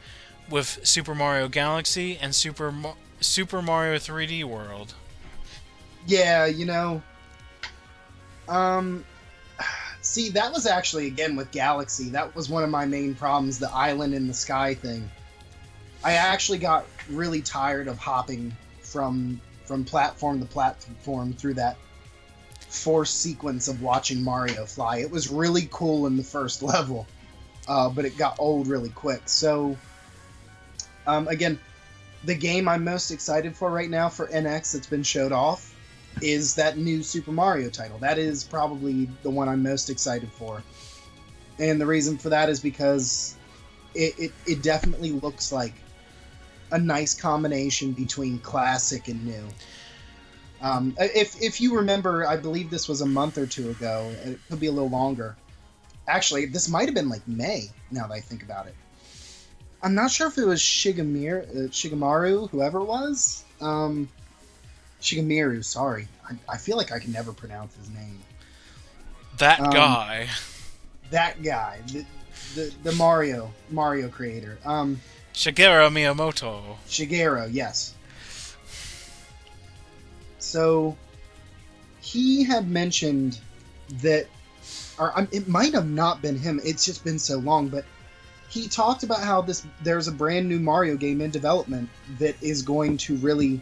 with Super Mario Galaxy and Super Mario 3D World. Yeah, see, that was actually, again, with Galaxy, that was one of my main problems, the island in the sky thing. I actually got really tired of hopping from platform to platform through that forced sequence of watching Mario fly. It was really cool in the first level, but it got old really quick. So, again, the game I'm most excited for right now for NX that's been showed off is that new Super Mario title. That is probably the one I'm most excited for. And the reason for that is because it definitely looks like a nice combination between classic and new. If you remember, I believe this was a month or two ago. It could be a little longer. Actually, this might have been like May, now that I think about it. I'm not sure if it was Shigemaru, whoever it was. Shigemiru, sorry. I feel like I can never pronounce his name. That guy. That guy. The Mario creator. Shigeru Miyamoto. Shigeru, yes. So, he had mentioned that, or it might have not been him, it's just been so long, but he talked about how there's a brand new Mario game in development that is going to really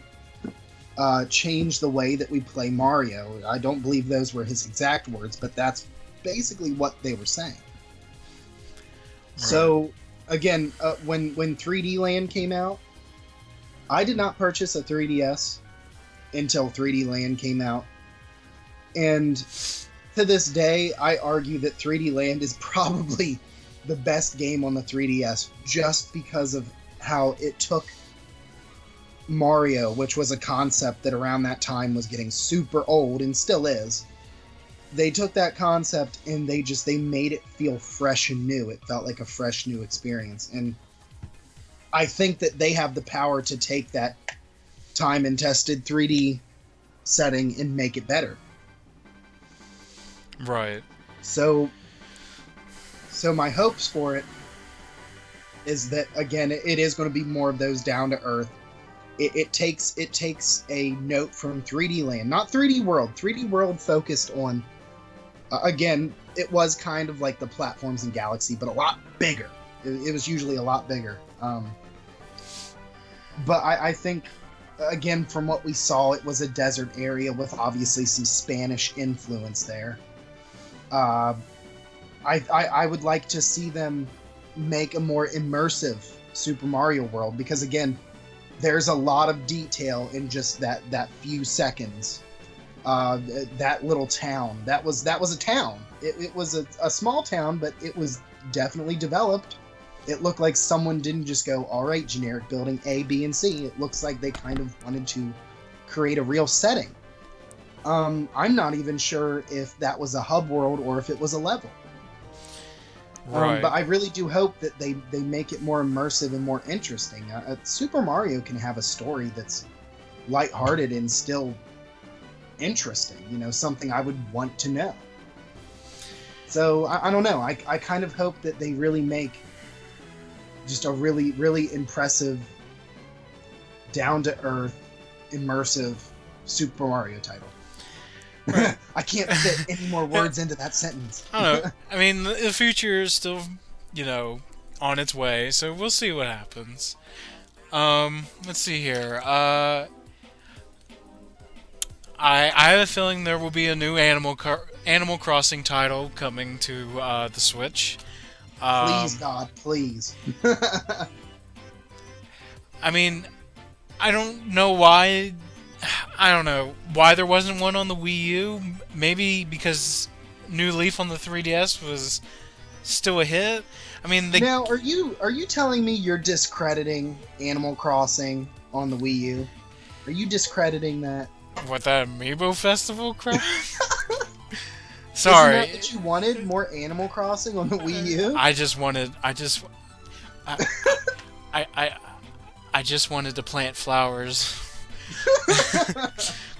change the way that we play Mario. I don't believe those were his exact words, but that's basically what they were saying. Right. So, again, when 3D Land came out, I did not purchase a 3DS until 3D Land came out. And to this day, I argue that 3D Land is probably the best game on the 3DS just because of how it took Mario, which was a concept that around that time was getting super old and still is. They took that concept and they made it feel fresh and new. It felt like a fresh new experience. And I think that they have the power to take that time and tested 3D setting and make it better. Right. So my hopes for it is that, again, it is going to be more of those down to earth. It takes a note from 3D Land, not 3D World. 3D World focused on, again, it was kind of like the platforms in Galaxy, but a lot bigger. It was usually a lot bigger. But I think, again, from what we saw, it was a desert area with obviously some Spanish influence there. I would like to see them make a more immersive Super Mario World, because, again, there's a lot of detail in just that few seconds. That little town. That was a town. It was a small town, but it was definitely developed. It looked like someone didn't just go, all right, generic building A, B, and C. It looks like they kind of wanted to create a real setting. I'm not even sure if that was a hub world or if it was a level. Right. But I really do hope that they make it more immersive and more interesting. Super Mario can have a story that's lighthearted and still interesting. You know, something I would want to know. So, I don't know. I kind of hope that they really make just a really, really impressive, down-to-earth, immersive Super Mario title. Right. I can't fit any more words into that sentence. I don't know. I mean, the future is still, on its way, so we'll see what happens. Let's see here. I have a feeling there will be a new Animal Crossing title coming to the Switch. Please, God, please. I mean, I don't know why. I don't know why there wasn't one on the Wii U. Maybe because New Leaf on the 3DS was still a hit. I mean, now are you telling me you're discrediting Animal Crossing on the Wii U? Are you discrediting that? What, that Amiibo Festival crap? Sorry. Isn't that what you wanted? More Animal Crossing on the Wii U? I just wanted to plant flowers.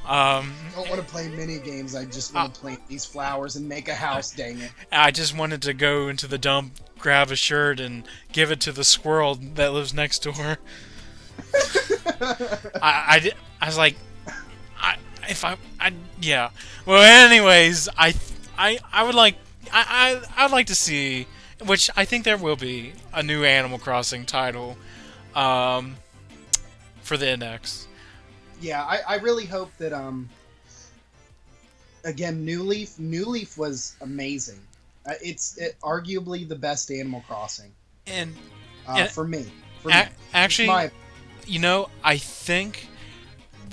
I don't want to play mini games. I just want to plant these flowers and make a house. Dang it! I just wanted to go into the dump, grab a shirt, and give it to the squirrel that lives next door. I was like, yeah. Well, anyways, I would like I'd like to see, which I think there will be, a new Animal Crossing title, for the NX. Yeah, I really hope that again, New Leaf was amazing. Arguably the best Animal Crossing And and for me. For me, it's actually, my I think,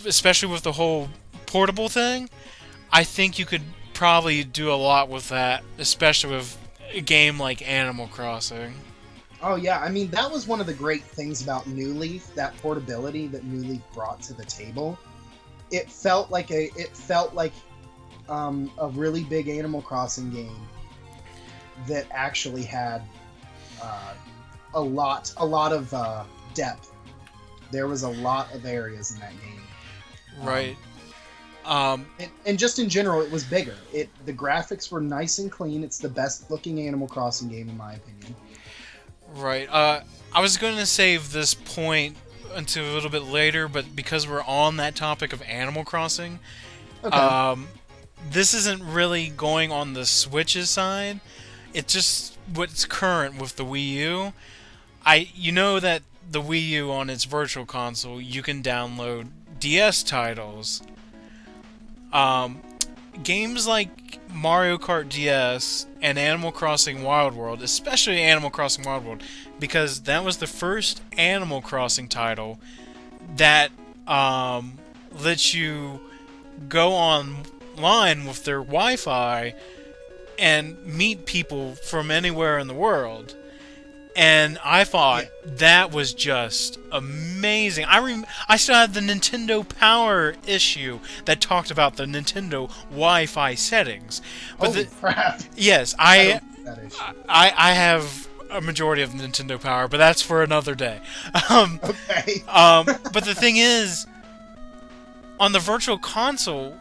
especially with the whole portable thing, I think you could probably do a lot with that, especially with a game like Animal Crossing. Oh yeah, I mean that was one of the great things about New Leaf, that portability that New Leaf brought to the table. It felt like a really big Animal Crossing game that actually had a lot of depth. There was a lot of areas in that game. Right. And just in general, it was bigger. The graphics were nice and clean. It's the best looking Animal Crossing game in my opinion. Right. I was going to save this point until a little bit later, but because we're on that topic of Animal Crossing, Okay. this isn't really going on the Switch's side. It's just what's current with the Wii U. You know that the Wii U on its Virtual Console, you can download DS titles. Um, Games like Mario Kart DS and Animal Crossing Wild World, especially Animal Crossing Wild World, because that was the first Animal Crossing title that lets you go online with their Wi-Fi and meet people from anywhere in the world. And I thought that was just amazing. I still have the Nintendo Power issue that talked about the Nintendo Wi-Fi settings. But Holy crap! yes, I don't get that issue. I have a majority of Nintendo Power, but that's for another day. Okay. But the thing is, on the Virtual Console,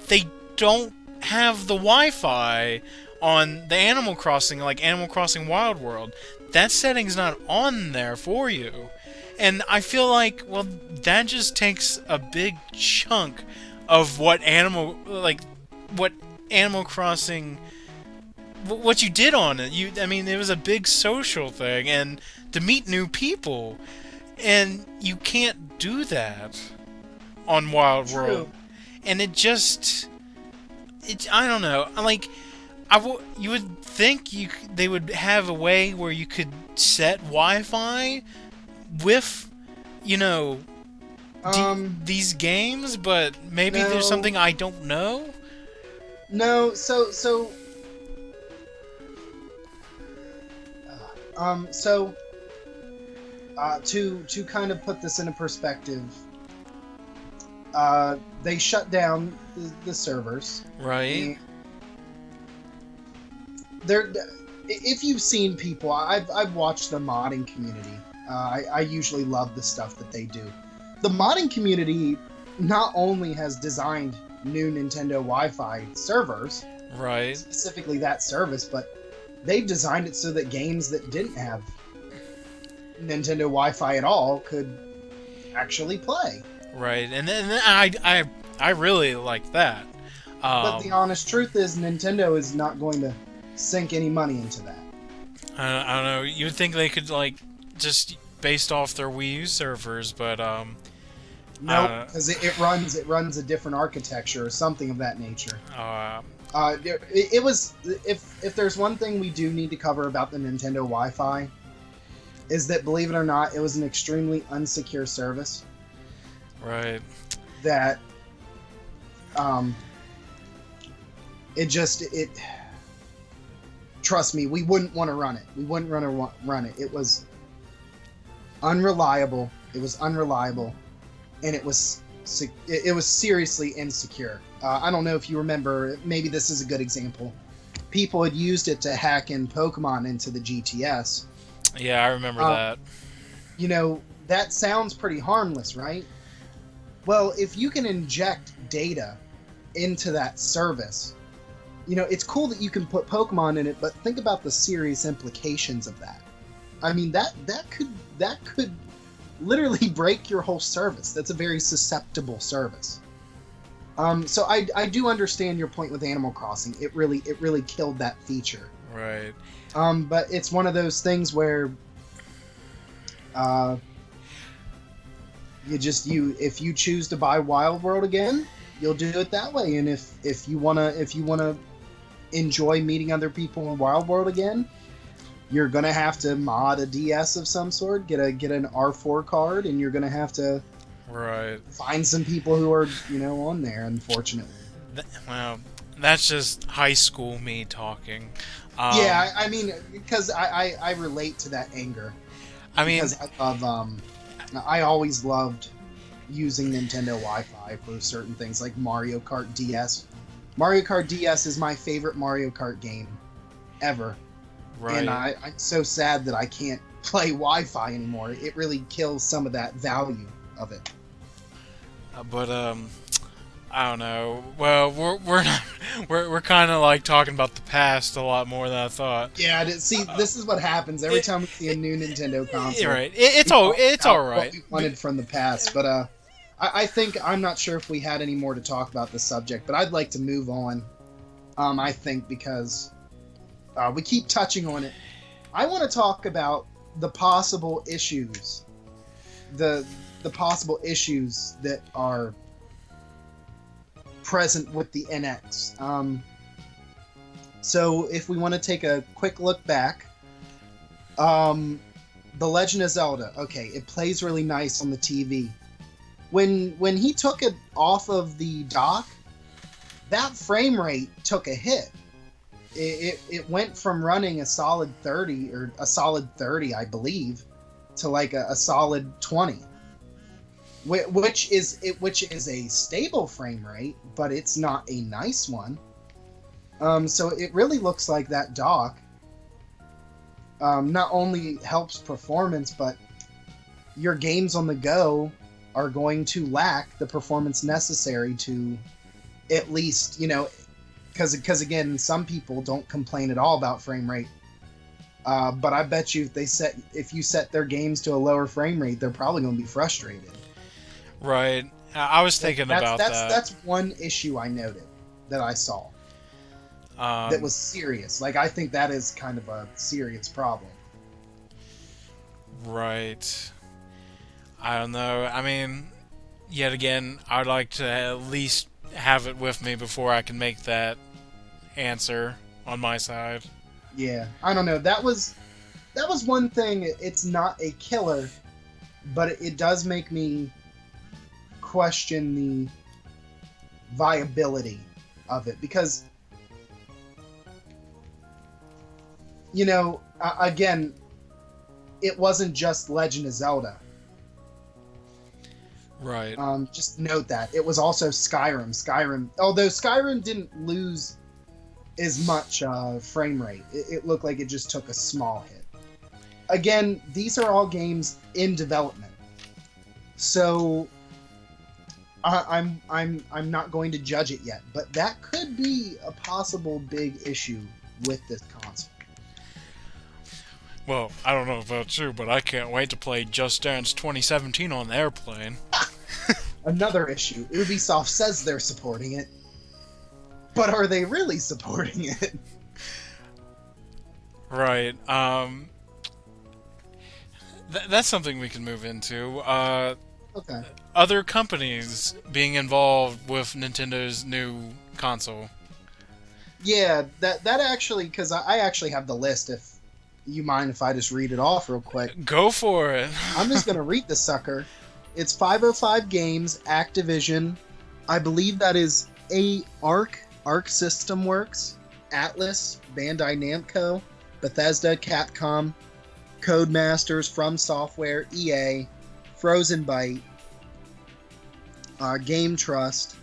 they don't have the Wi-Fi on the Animal Crossing, like Animal Crossing Wild World. That setting's not on there for you. And I feel like, well, that just takes a big chunk of what Animal Crossing, what you did on it. I mean, it was a big social thing, and to meet new people, and you can't do that on Wild True. World. And I don't know, like, you would think they would have a way where you could set Wi-Fi with, these games, but maybe there's something I don't know. No, so to kind of put this into perspective, they shut down the servers. Right. If you've seen people, I've watched the modding community. I usually love the stuff that they do. The modding community not only has designed new Nintendo Wi-Fi servers, Right. specifically that service, but they've designed it so that games that didn't have Nintendo Wi-Fi at all could actually play. Right. And then I really like that. But the honest truth is, Nintendo is not going to sink any money into that. I don't know. You would think they could, like, just based off their Wii U servers, but no, because it runs a different architecture or something of that nature. It was, if there's one thing we do need to cover about the Nintendo Wi-Fi, is that, believe it or not, it was an extremely unsecure service. Right. That trust me, we wouldn't want to run it. We wouldn't run it. It was unreliable. And it was seriously insecure. I don't know if you remember. Maybe this is a good example. People had used it to hack in Pokemon into the GTS. Yeah, I remember that. That sounds pretty harmless, right? Well, if you can inject data into that service, it's cool that you can put Pokemon in it, but think about the serious implications of that. I mean, that could literally break your whole service. That's a very susceptible service. So I do understand your point with Animal Crossing. It really killed that feature. Right. But it's one of those things where if you choose to buy Wild World again, you'll do it that way. And if you wanna enjoy meeting other people in Wild World again, you're gonna have to mod a DS of some sort, get an R4 card, and you're gonna have to find some people who are on there. Unfortunately, Well, that's just high school me talking. Yeah, I mean, because I relate to that anger. I mean, because I always loved using Nintendo Wi-Fi for certain things like Mario Kart DS. Mario Kart DS is my favorite Mario Kart game ever. right. And I'm so sad that I can't play Wi-Fi anymore. It really kills some of that value of it. But I don't know. Well, we're not, we're kind of like talking about the past a lot more than I thought. Yeah, see, this is what happens every time we see a new Nintendo console. Right. It's all right. What we wanted from the past, but I think I'm not sure if we had any more to talk about this subject, but I'd like to move on. I think because we keep touching on it. I want to talk about the possible issues, the possible issues that are present with the NX. So if we want to take a quick look back, The Legend of Zelda, okay, it plays really nice on the TV. When he took it off of the dock, that frame rate took a hit. It went from running a solid 30, I believe, to like a solid 20. Which is a stable frame rate, but it's not a nice one. So it really looks like that dock not only helps performance, but your games on the go are going to lack the performance necessary to at least, because again, some people don't complain at all about frame rate. But I bet you if you set their games to a lower frame rate, they're probably going to be frustrated. Right. I was thinking about that. That's one issue I noted that I saw that was serious. Like, I think that is kind of a serious problem. Right. I don't know. I mean, yet again, I'd like to at least have it with me before I can make that answer on my side. Yeah, I don't know. That was one thing. It's not a killer, but it does make me question the viability of it, because again, it wasn't just Legend of Zelda. Right. Just note that it was also Skyrim, although Skyrim didn't lose as much frame rate. It looked like it just took a small hit. Again, these are all games in development, so I'm not going to judge it yet, but that could be a possible big issue with this console. Well, I don't know about you, but I can't wait to play Just Dance 2017 on the airplane. Another issue. Ubisoft says they're supporting it, but are they really supporting it? Right. That's something we can move into. Okay. Other companies being involved with Nintendo's new console. Yeah, that actually, because I actually have the list. If you mind if I just read it off real quick? Go for it. I'm just gonna read the sucker. It's 505 Games, Activision. I believe that is Arc System Works, Atlas, Bandai Namco, Bethesda, Capcom, Codemasters, From Software, EA, Frozen Byte, Game Trust.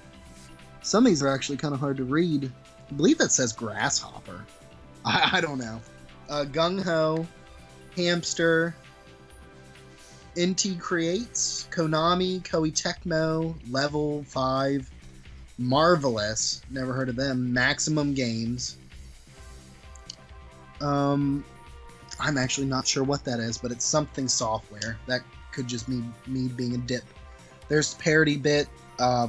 Some of these are actually kind of hard to read. I believe that says Grasshopper. I don't know. Gung Ho, Hamster, NT Creates, Konami, Koei Tecmo, Level 5, Marvelous, never heard of them, Maximum Games. I'm actually not sure what that is, but it's something software. That could just mean me being a dip. There's Parody Bit,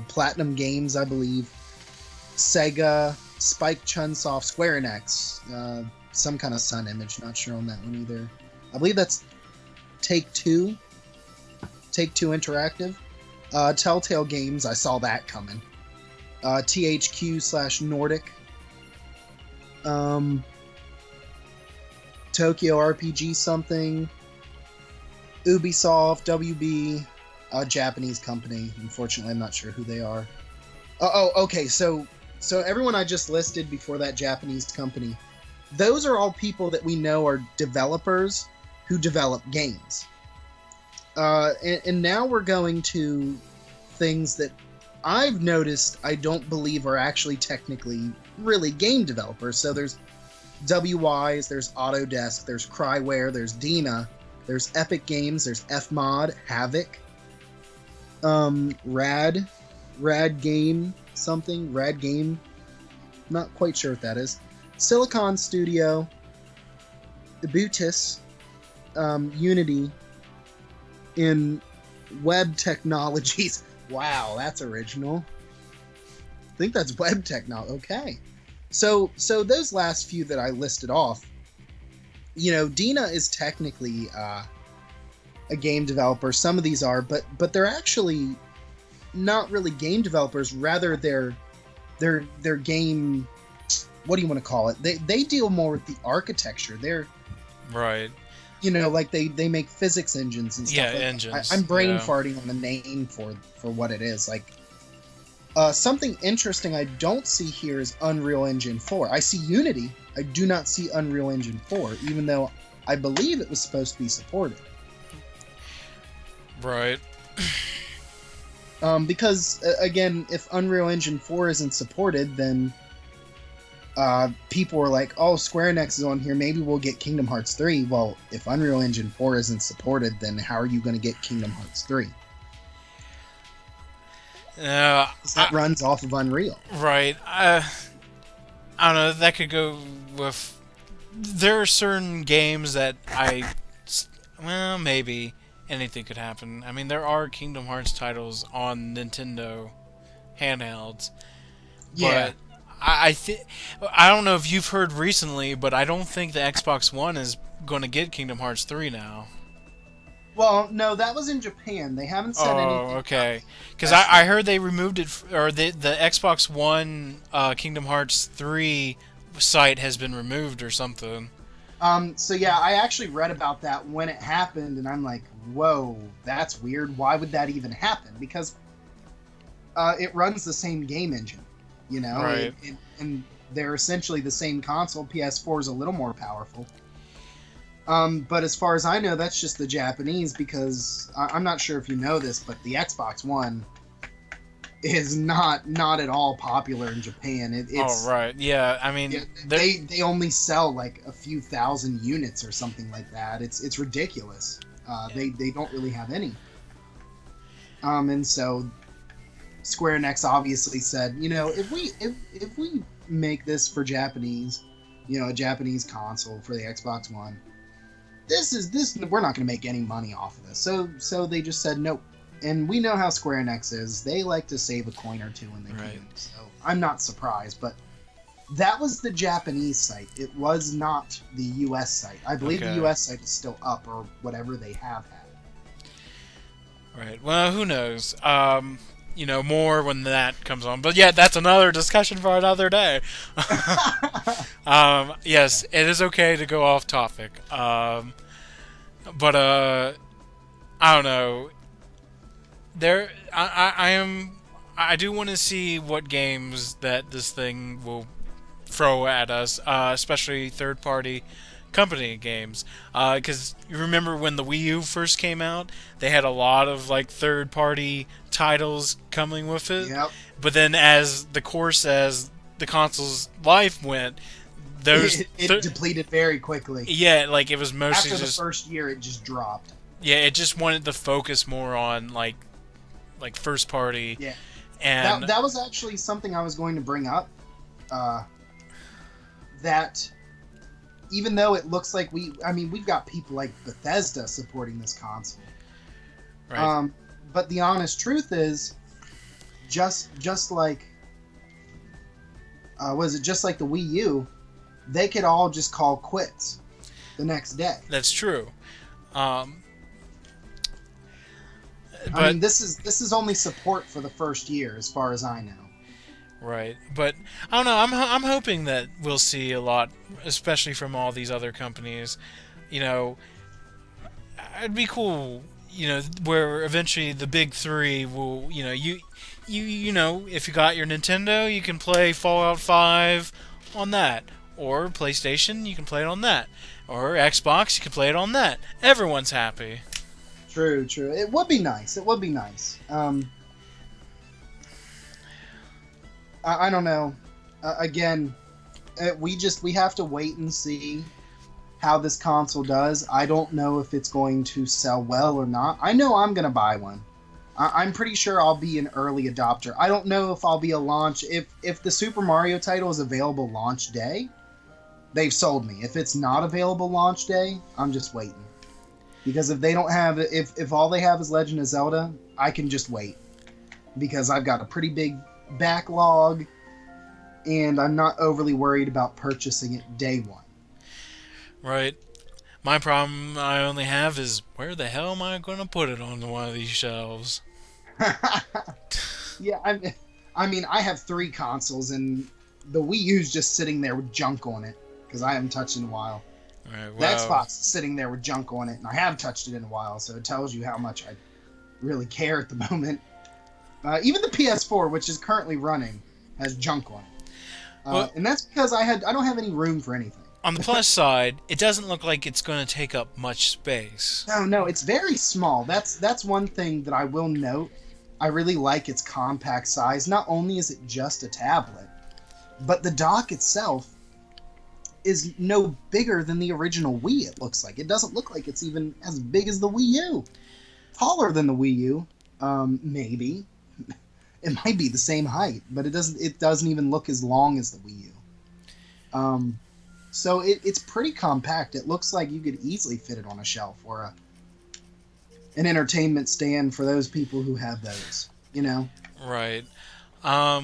Platinum Games, I believe, Sega, Spike Chunsoft, Square Enix, some kind of Sun Image, not sure on that one either. I believe that's Take-Two Interactive. Telltale Games, I saw that coming. THQ/Nordic, um, Tokyo RPG something, Ubisoft, WB, a Japanese company. Unfortunately, I'm not sure who they are. Okay. So everyone I just listed before that Japanese company, those are all people that we know are developers who develop games. And now we're going to things that I've noticed I don't believe are actually technically really game developers. So there's WYs, there's Autodesk, there's Cryware, there's Dina, there's Epic Games, there's Fmod, Havok, Rad Game something, Rad Game, not quite sure what that is. Silicon Studio, Abutis, Unity, in Web Technologies. Wow, that's original. I think that's Web Technology. Okay. So those last few that I listed off, Dina is technically a game developer. Some of these are, but they're actually not really game developers. Rather, they're game. What do you want to call it? They deal more with the architecture. They're right. Like they make physics engines and stuff. Yeah, like engines. I'm brain farting on the name for what it is. Like something interesting I don't see here is Unreal Engine 4. I see Unity. I do not see Unreal Engine 4, even though I believe it was supposed to be supported. Right. Because again, if Unreal Engine 4 isn't supported, then people were like, "Oh, Square Enix is on here. Maybe we'll get Kingdom Hearts 3." Well, if Unreal Engine 4 isn't supported, then how are you going to get Kingdom Hearts 3? That runs off of Unreal. Right. I don't know. That could go with. There are certain games that maybe anything could happen. I mean, there are Kingdom Hearts titles on Nintendo handhelds. Yeah. But I don't know if you've heard recently, but I don't think the Xbox One is going to get Kingdom Hearts 3 now. Well, no, that was in Japan. They haven't said anything. Oh, okay. Because I heard they removed it, or the Xbox One Kingdom Hearts 3 site has been removed or something. So yeah, I actually read about that when it happened, and I'm like, whoa, that's weird. Why would that even happen? Because it runs the same game engine, Right. And they're essentially the same console. PS4 is a little more powerful. But as far as I know, that's just the Japanese, because I'm not sure if you know this, but the Xbox One is not at all popular in Japan. It's right. Yeah, I mean, they only sell like a few thousand units or something like that. It's ridiculous. They don't really have any. And so Square Enix obviously said, if we make this for Japanese, a Japanese console for the Xbox One, this we're not going to make any money off of this. So they just said nope. And we know how Square Enix is. They like to save a coin or two when they can. So I'm not surprised. But that was the Japanese site. It was not the U.S. site. I believe the U.S. site is still up, or whatever they have had. Right. Well, who knows? More when that comes on. But yeah, that's another discussion for another day. Yes, it is okay to go off topic. But I don't know. I do want to see what games that this thing will throw at us, especially third-party company games. Because you remember when the Wii U first came out, they had a lot of third-party titles coming with it. Yep. But then, as the console's life went, it depleted very quickly. Yeah, it was mostly after the first year, it just dropped. Yeah, it just wanted to focus more on first party. Yeah, and that was actually something I was going to bring up. That even though it looks like we've got people like Bethesda supporting this console, right? But the honest truth is, just like just like the Wii U, they could all just call quits the next day. That's true. But this is only support for the first year, as far as I know. Right, but I don't know. I'm hoping that we'll see a lot, especially from all these other companies. You know, it'd be cool. You know, where eventually the big three will. If you got your Nintendo, you can play Fallout 5 on that, or PlayStation, you can play it on that, or Xbox, you can play it on that. Everyone's happy. True, true. It would be nice. It would be nice. I don't know. Again, we have to wait and see how this console does. I don't know if it's going to sell well or not. I know I'm gonna buy one. I'm pretty sure I'll be an early adopter. I don't know if I'll be a launch. If the Super Mario title is available launch day, they've sold me. If it's not available launch day, I'm just waiting. Because if they don't have, if all they have is Legend of Zelda, I can just wait. Because I've got a pretty big backlog, and I'm not overly worried about purchasing it day one. Right. My problem I only have is where the hell am I going to put it on one of these shelves? Yeah, I mean, I have 3 consoles, and the Wii U's just sitting there with junk on it because I haven't touched it in a while. Right, The Xbox is sitting there with junk on it, and I have touched it in a while, so it tells you how much I really care at the moment. Even the PS4, which is currently running, has junk on it, and that's because I don't have any room for anything. On the plus side, it doesn't look like it's going to take up much space. No, it's very small. That's one thing that I will note. I really like its compact size. Not only is it just a tablet, but the dock itself is no bigger than the original Wii, it looks like. It doesn't look like it's even as big as the Wii U. Taller than the Wii U, maybe. It might be the same height, but it doesn't even look as long as the Wii U. So it's pretty compact. It looks like you could easily fit it on a shelf or an entertainment stand for those people who have those, you know? Right. Yeah,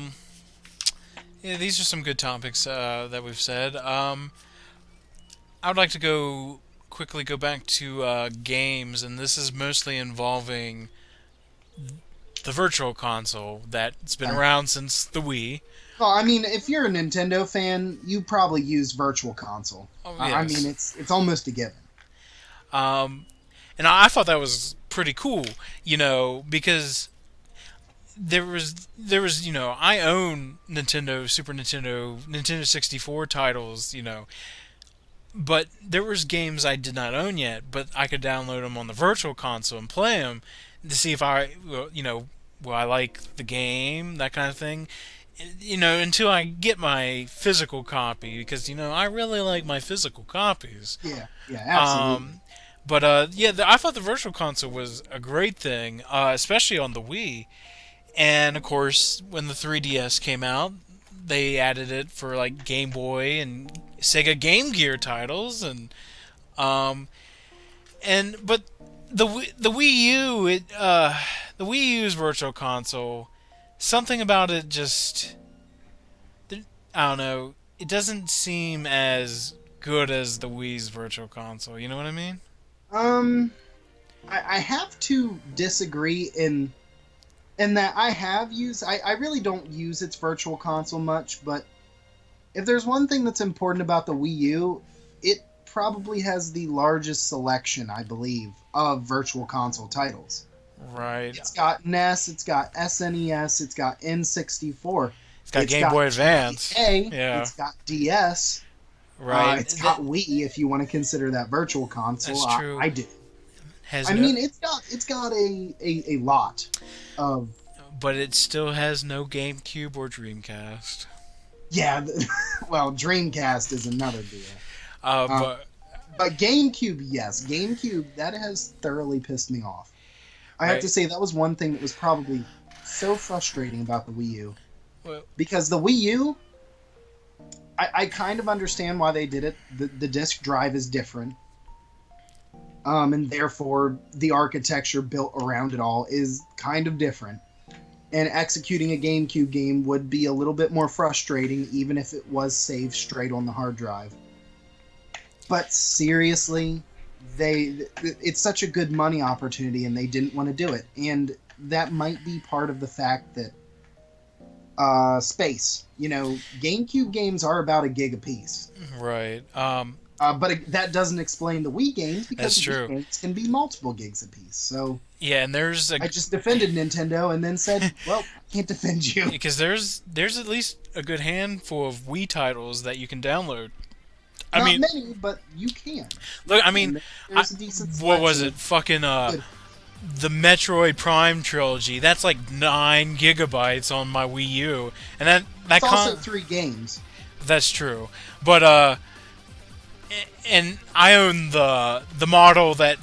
these are some good topics that we've said. I would like to quickly go back to games, and this is mostly involving the Virtual Console that's been around since the Wii. Well, I mean, if you're a Nintendo fan, you probably use Virtual Console. Oh, I yes. mean, it's almost a given. And I thought that was pretty cool, because there was, I own Nintendo, Super Nintendo, Nintendo 64 titles, but there was games I did not own yet, but I could download them on the Virtual Console and play them to see if will I like the game, that kind of thing. Until I get my physical copy, because I really like my physical copies. Yeah, absolutely. I thought the Virtual Console was a great thing, especially on the Wii. And of course, when the 3DS came out, they added it for like Game Boy and Sega Game Gear titles, but the Wii U, the Wii U's Virtual Console, something about it just, I don't know, it doesn't seem as good as the Wii's Virtual Console. You know what I mean? I have to disagree in that I really don't use its Virtual Console much, but if there's one thing that's important about the Wii U, it probably has the largest selection, I believe, of Virtual Console titles. Right. It's got NES, it's got SNES, it's got N64. It's got Game Boy Advance. Yeah. It's got DS. Right. It's got Wii, if you want to consider that Virtual Console. That's true. I do. I mean, it's got a lot of. But it still has no GameCube or Dreamcast. Yeah, well, Dreamcast is another deal. But GameCube, yes, GameCube, that has thoroughly pissed me off. I have to say that was one thing that was probably so frustrating about the Wii U. Because the Wii U, I kind of understand why they did it. The disc drive is different. And therefore, the architecture built around it all is kind of different. And executing a GameCube game would be a little bit more frustrating, even if it was saved straight on the hard drive. But seriously, it's such a good money opportunity, and they didn't want to do it. And that might be part of the fact that space. You know, GameCube games are about a gig apiece. Right. But that doesn't explain the Wii games because That's the Wii true. games can be multiple gigs apiece. So Yeah, and there's a I just defended Nintendo and then said, "Well, I can't defend you." because there's at least a good handful of Wii titles that you can download. I Not mean, many, but you can. look, I mean, And there's a decent what was selection it? Fucking Good. the Metroid Prime trilogy. That's like 9 GB on my Wii U, and that It's also 3 games. that's true. But and I own the model that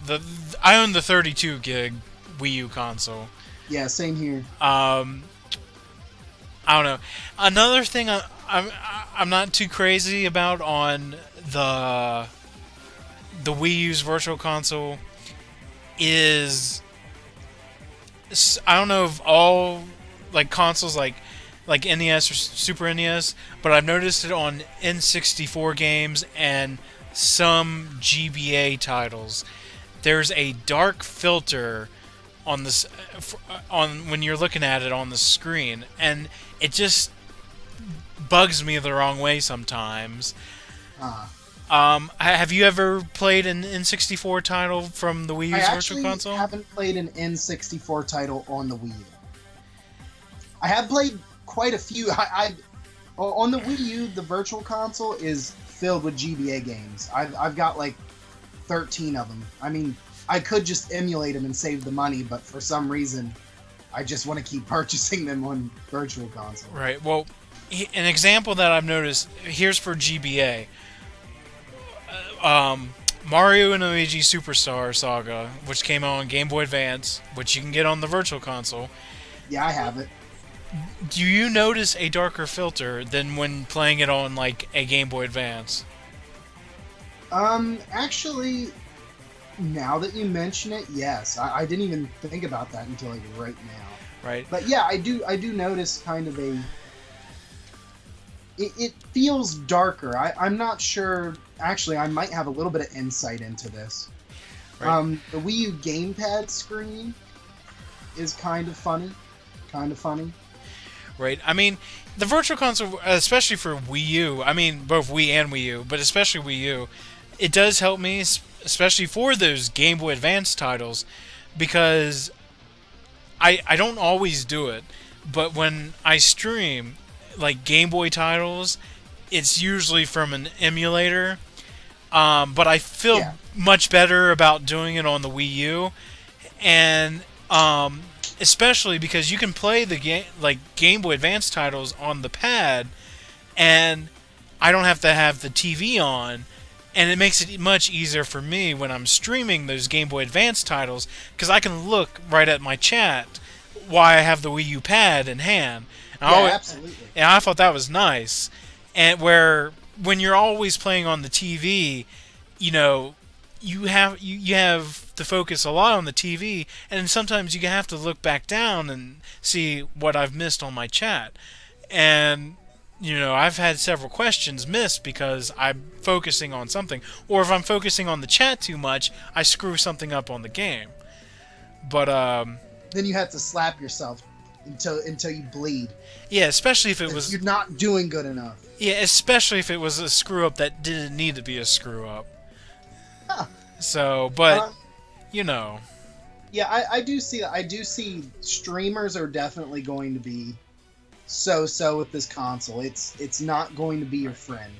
I own the 32 gig Wii U console. Yeah, same here. I don't know. Another thing I'm not too crazy about on the Wii U's Virtual Console is I don't know if all like consoles like NES or Super NES, but I've noticed it on N64 games and some GBA titles. There's a dark filter on this on when you're looking at it on the screen, and it just bugs me the wrong way sometimes. Uh, Have you ever played an N64 title from the Wii I U's Virtual actually Console? haven't played an N64 title on the Wii U. I have played quite a few. On the Wii U, the Virtual Console is filled with GBA games. I've got like 13 of them. I mean, I could just emulate them and save the money, but for some reason, I just want to keep purchasing them on Virtual Console. Right. Well, an example that I've noticed here's for GBA. Mario and Luigi Superstar Saga, which came out on Game Boy Advance, which you can get on the Virtual Console. Yeah, I have it. Do you notice a darker filter than when playing it on like a Game Boy Advance? Actually, now that you mention it, yes. I didn't even think about that until like right now. Right. But yeah, I do notice kind of a. It feels darker. I'm not sure. Actually, I might have a little bit of insight into this. Right. The Wii U gamepad screen is kind of funny. Right. I mean, the Virtual Console, especially for Wii U, I mean, both Wii and Wii U, but especially Wii U, it does help me, especially for those Game Boy Advance titles, because I don't always do it, but when I stream, like, Game Boy titles, it's usually from an emulator, but I feel Yeah. much better about doing it on the Wii U, and especially because you can play the Game Boy Advance titles on the pad, and I don't have to have the TV on, and it makes it much easier for me when I'm streaming those Game Boy Advance titles because I can look right at my chat while I have the Wii U pad in hand. And Yeah, absolutely. and I thought that was nice, and where when you're always playing on the TV, you know, you have to focus a lot on the TV, and sometimes you have to look back down and see what I've missed on my chat. And you know, I've had several questions missed because I'm focusing on something, or if I'm focusing on the chat too much, I screw something up on the game. But Then you have to slap yourself until you bleed. yeah, especially if it 'Cause was you're not doing good enough. especially if it was a screw up that didn't need to be a screw up. Huh. So, but Uh, you know, Yeah, I do see that. I do see streamers are definitely going to be so with this console. It's not going to be your friend.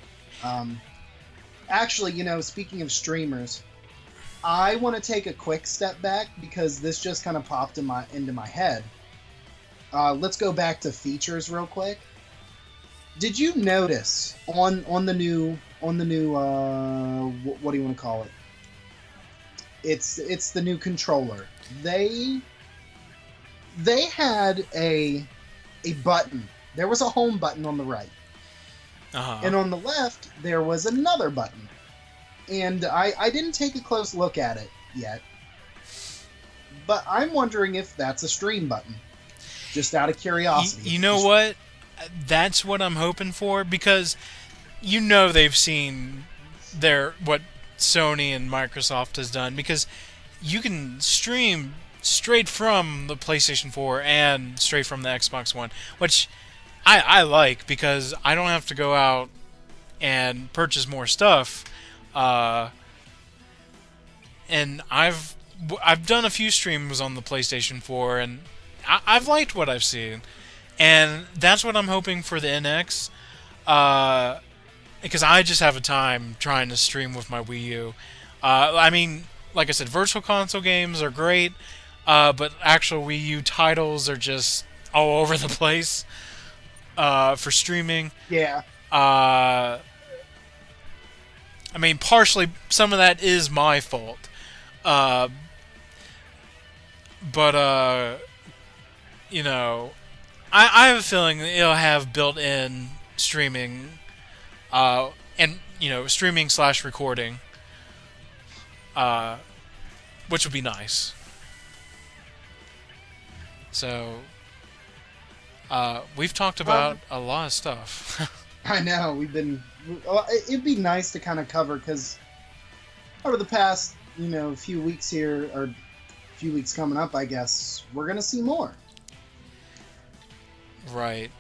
Actually, you know, speaking of streamers, I want to take a quick step back because this just kind of popped into my head. Let's go back to features real quick. Did you notice on the new what do you want to call it? It's the new controller. They had a button. There was a home button on the right. And on the left, there was another button. And I didn't take a close look at it yet. But I'm wondering if that's a stream button. Just out of curiosity. you know what? That's what I'm hoping for, because you know they've seen what Sony and Microsoft has done, because you can stream straight from the PlayStation 4 and straight from the Xbox One, which I like, because I don't have to go out and purchase more stuff. Uh, and I've done a few streams on the PlayStation 4, and I've liked what I've seen, and that's what I'm hoping for the NX. Because I just have a time trying to stream with my Wii U. I mean, like I said, Virtual Console games are great, but actual Wii U titles are just all over the place for streaming. Yeah. I mean, partially, some of that is my fault. Uh, but, you know, I have a feeling it'll have built-in streaming, and, streaming slash recording, which would be nice. So, we've talked about a lot of stuff. I know it'd be nice to kind of cover, because over the past few weeks here, or few weeks coming up, I guess we're gonna see more. Right.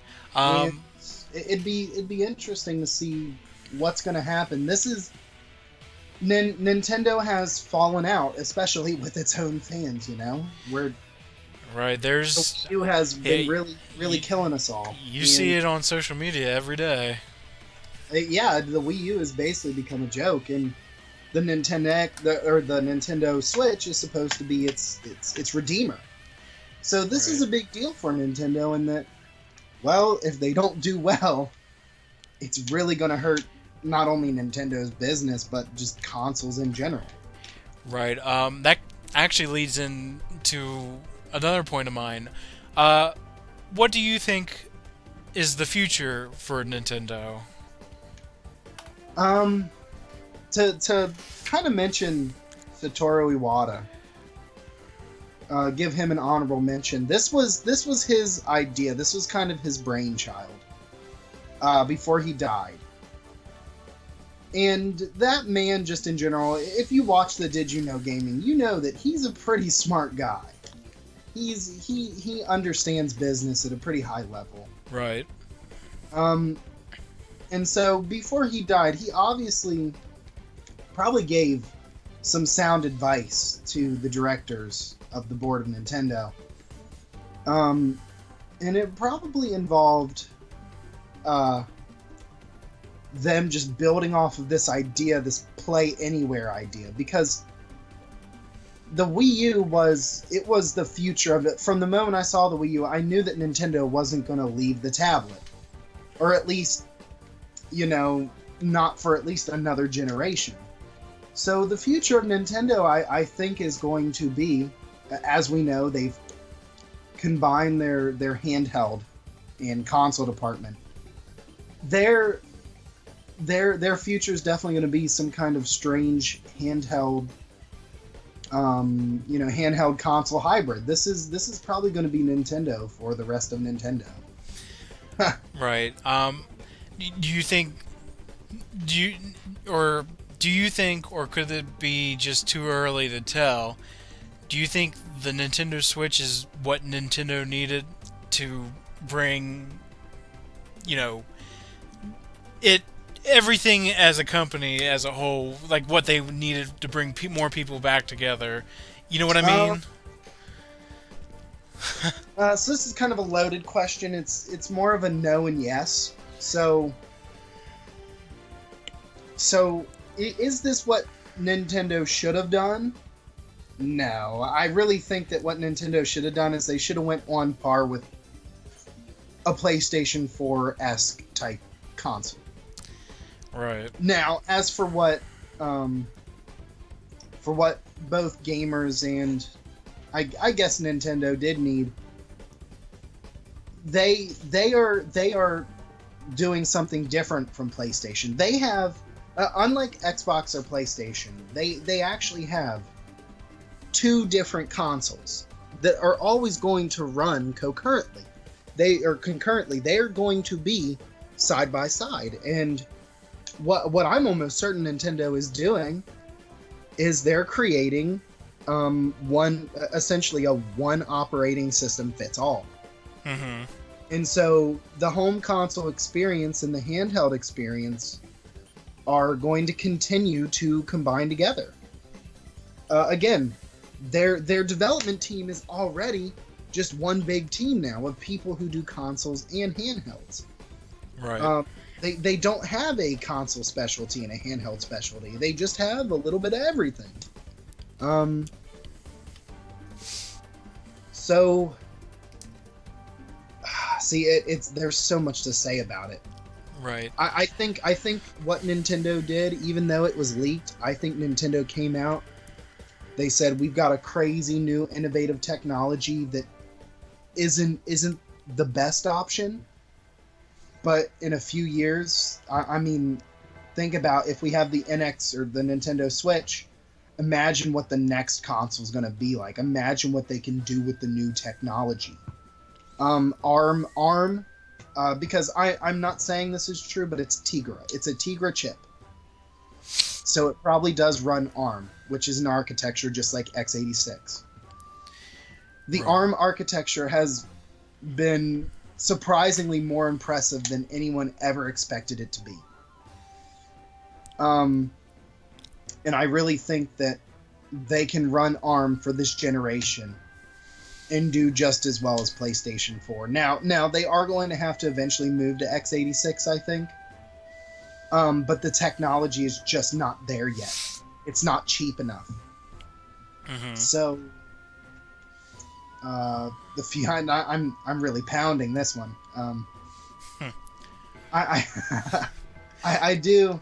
It'd be interesting to see what's gonna happen. This is Nintendo has fallen out, especially with its own fans. Where right, there's the Wii U has been really killing us all. You see it on social media every day. Yeah, the Wii U has basically become a joke, and the Nintendo the Nintendo Switch is supposed to be its redeemer. So this is a big deal for Nintendo, in that, well, if they don't do well, it's really going to hurt not only Nintendo's business, but just consoles in general. Right. That actually leads into another point of mine. What do you think is the future for Nintendo? To kind of mention Satoru Iwata, give him an honorable mention. This was his idea. This was kind of his brainchild before he died. And that man, just in general, if you watch the Did You Know Gaming, you know that he's a pretty smart guy. He understands business at a pretty high level. Right. And so before he died, he obviously probably gave some sound advice to the directors of the board of Nintendo. And it probably involved them just building off of this idea, this play anywhere idea, because the Wii U was the future of it. From the moment I saw the Wii U, I knew that Nintendo wasn't going to leave the tablet, or at least, not for at least another generation. So the future of Nintendo, I think, is going to be, as we know, they've combined their handheld and console department. Their future is definitely going to be some kind of strange handheld, handheld console hybrid. This is probably going to be Nintendo for the rest of Nintendo. Right. Do you think, or could it be just too early to tell? Do you think the Nintendo Switch is what Nintendo needed to bring, everything as a company as a whole, like what they needed to bring more people back together? You know what I mean? So this is kind of a loaded question. It's more of a no and yes. So is this what Nintendo should have done? No. I really think that what Nintendo should have done is they should have went on par with a PlayStation 4-esque type console. Right. Now, as for what both gamers and I guess Nintendo did need, they are doing something different from PlayStation. They have, unlike Xbox or PlayStation, they actually have two different consoles that are always going to run concurrently. They are going to be side by side. And what I'm almost certain Nintendo is doing is they're creating essentially a one operating system fits all. Mm-hmm. And so the home console experience and the handheld experience are going to continue to combine together. Again, their development team is already just one big team now of people who do consoles and handhelds. Right. They don't have a console specialty and a handheld specialty. They just have a little bit of everything. So see, it's there's so much to say about it. Right. I think what Nintendo did, even though it was leaked, I think Nintendo came out. They said we've got a crazy new innovative technology that isn't the best option, but in a few years, I mean, think about if we have the NX or the Nintendo Switch. Imagine what the next console is going to be like. Imagine what they can do with the new technology. ARM, because I'm not saying this is true, but it's Tegra. It's a Tegra chip. So it probably does run ARM, which is an architecture just like x86. The Right. ARM architecture has been surprisingly more impressive than anyone ever expected it to be. And I really think that they can run ARM for this generation and do just as well as PlayStation 4. Now they are going to have to eventually move to x86, I think. But the technology is just not there yet. It's not cheap enough. Mm-hmm. So I'm really pounding this one. I do.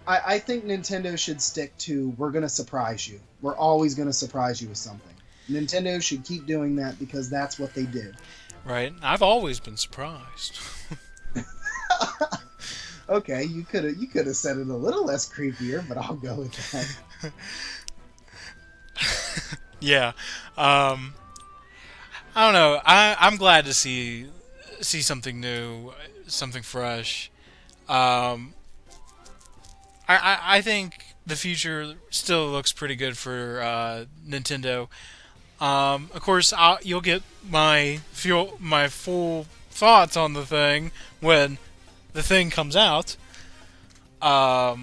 I think Nintendo should stick to we're gonna surprise you. We're always gonna surprise you with something. Nintendo should keep doing that because that's what they do. Right. I've always been surprised. Okay, you could have said it a little less creepier, but I'll go with that. Yeah. I don't know. I'm glad to see something new, something fresh. I think the future still looks pretty good for Nintendo. Of course, you'll get my full thoughts on the thing when the thing comes out. But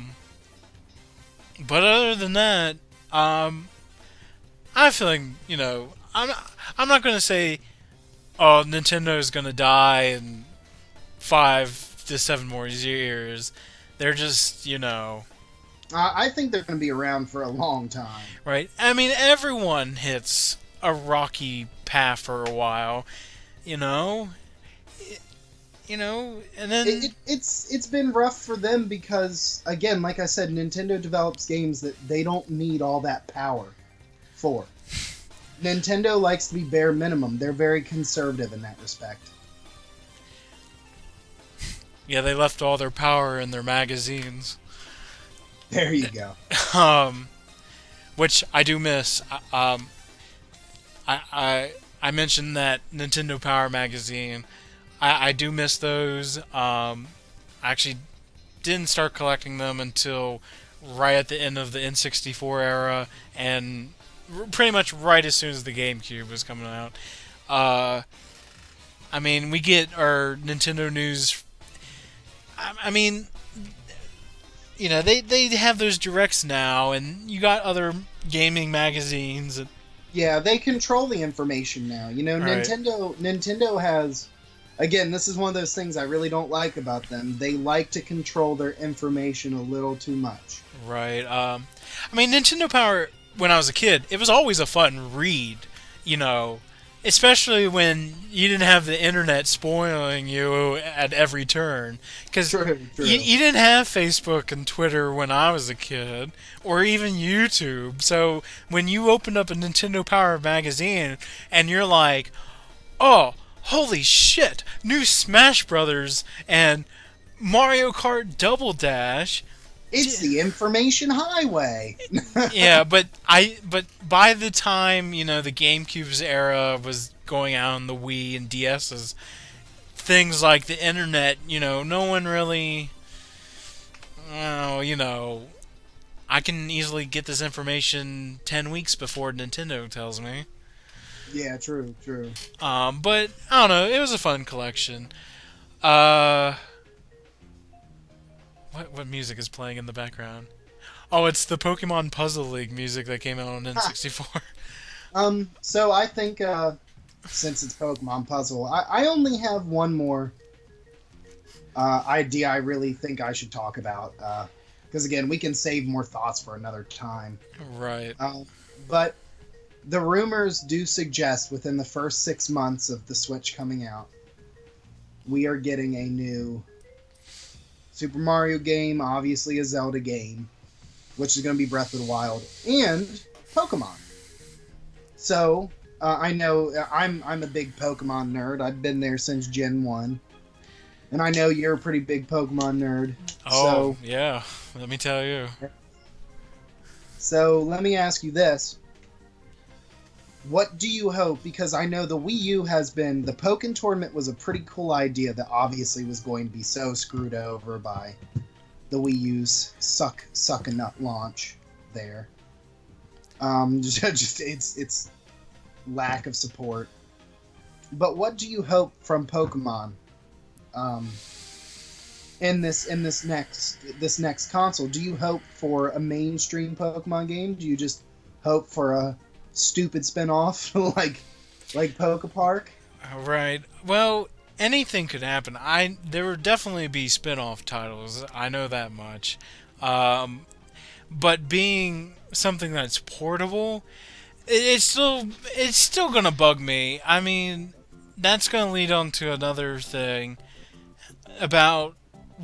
other than that, I'm feeling, I'm not gonna say, oh, Nintendo is gonna die in 5 to 7 more years. They're just, I think they're going to be around for a long time. right? I mean, everyone hits a rocky path for a while, you know, and then It's been rough for them because, again, like I said, Nintendo develops games that they don't need all that power for. Nintendo likes to be bare minimum. They're very conservative in that respect. yeah, they left all their power in their magazines, There you go. which I do miss. I mentioned that Nintendo Power magazine. I do miss those. I actually didn't start collecting them until right at the end of the N64 era, and pretty much right as soon as the GameCube was coming out. I mean, we get our Nintendo news. I mean, they have those directs now, and you got other gaming magazines. And, Yeah, they control the information now. Right. Nintendo has, again, this is one of those things I really don't like about them. They like to control their information a little too much. right. I mean, Nintendo Power, when I was a kid, it was always a fun read, especially when you didn't have the internet spoiling you at every turn. Because True. you didn't have Facebook and Twitter when I was a kid, or even YouTube. So when you opened up a Nintendo Power magazine and you're like, oh, holy shit, new Smash Brothers and Mario Kart Double Dash. It's the information highway. Yeah, but by the time the GameCube's era was going out on the Wii and DS's, things like the internet, no one really, I can easily get this information 10 weeks before Nintendo tells me. Yeah, true, true. But I don't know. It was a fun collection. Uh, what music is playing in the background? Oh, it's the Pokemon Puzzle League music that came out on N64. So I think since it's Pokemon Puzzle, I only have one more idea I really think I should talk about. Because again, we can save more thoughts for another time. Right. But the rumors do suggest within the first 6 months of the Switch coming out, we are getting a new Super Mario game, obviously a Zelda game, which is going to be Breath of the Wild, and Pokemon. So I know I'm a big Pokemon nerd. I've been there since Gen 1. And I know you're a pretty big Pokemon nerd. Oh, yeah. Let me tell you. So let me ask you this. What do you hope? Because I know the Wii U has been... The Pokken Tournament was a pretty cool idea that obviously was going to be so screwed over by the Wii U's suck-a-nut launch there. Just it's lack of support. But what do you hope from Pokemon in this next console? Do you hope for a mainstream Pokemon game? Do you just hope for a stupid spin-off like Pokepark? Right. Well, anything could happen. There would definitely be spin-off titles. I know that much. But being something that's portable, it's still gonna bug me. I mean, that's gonna lead on to another thing about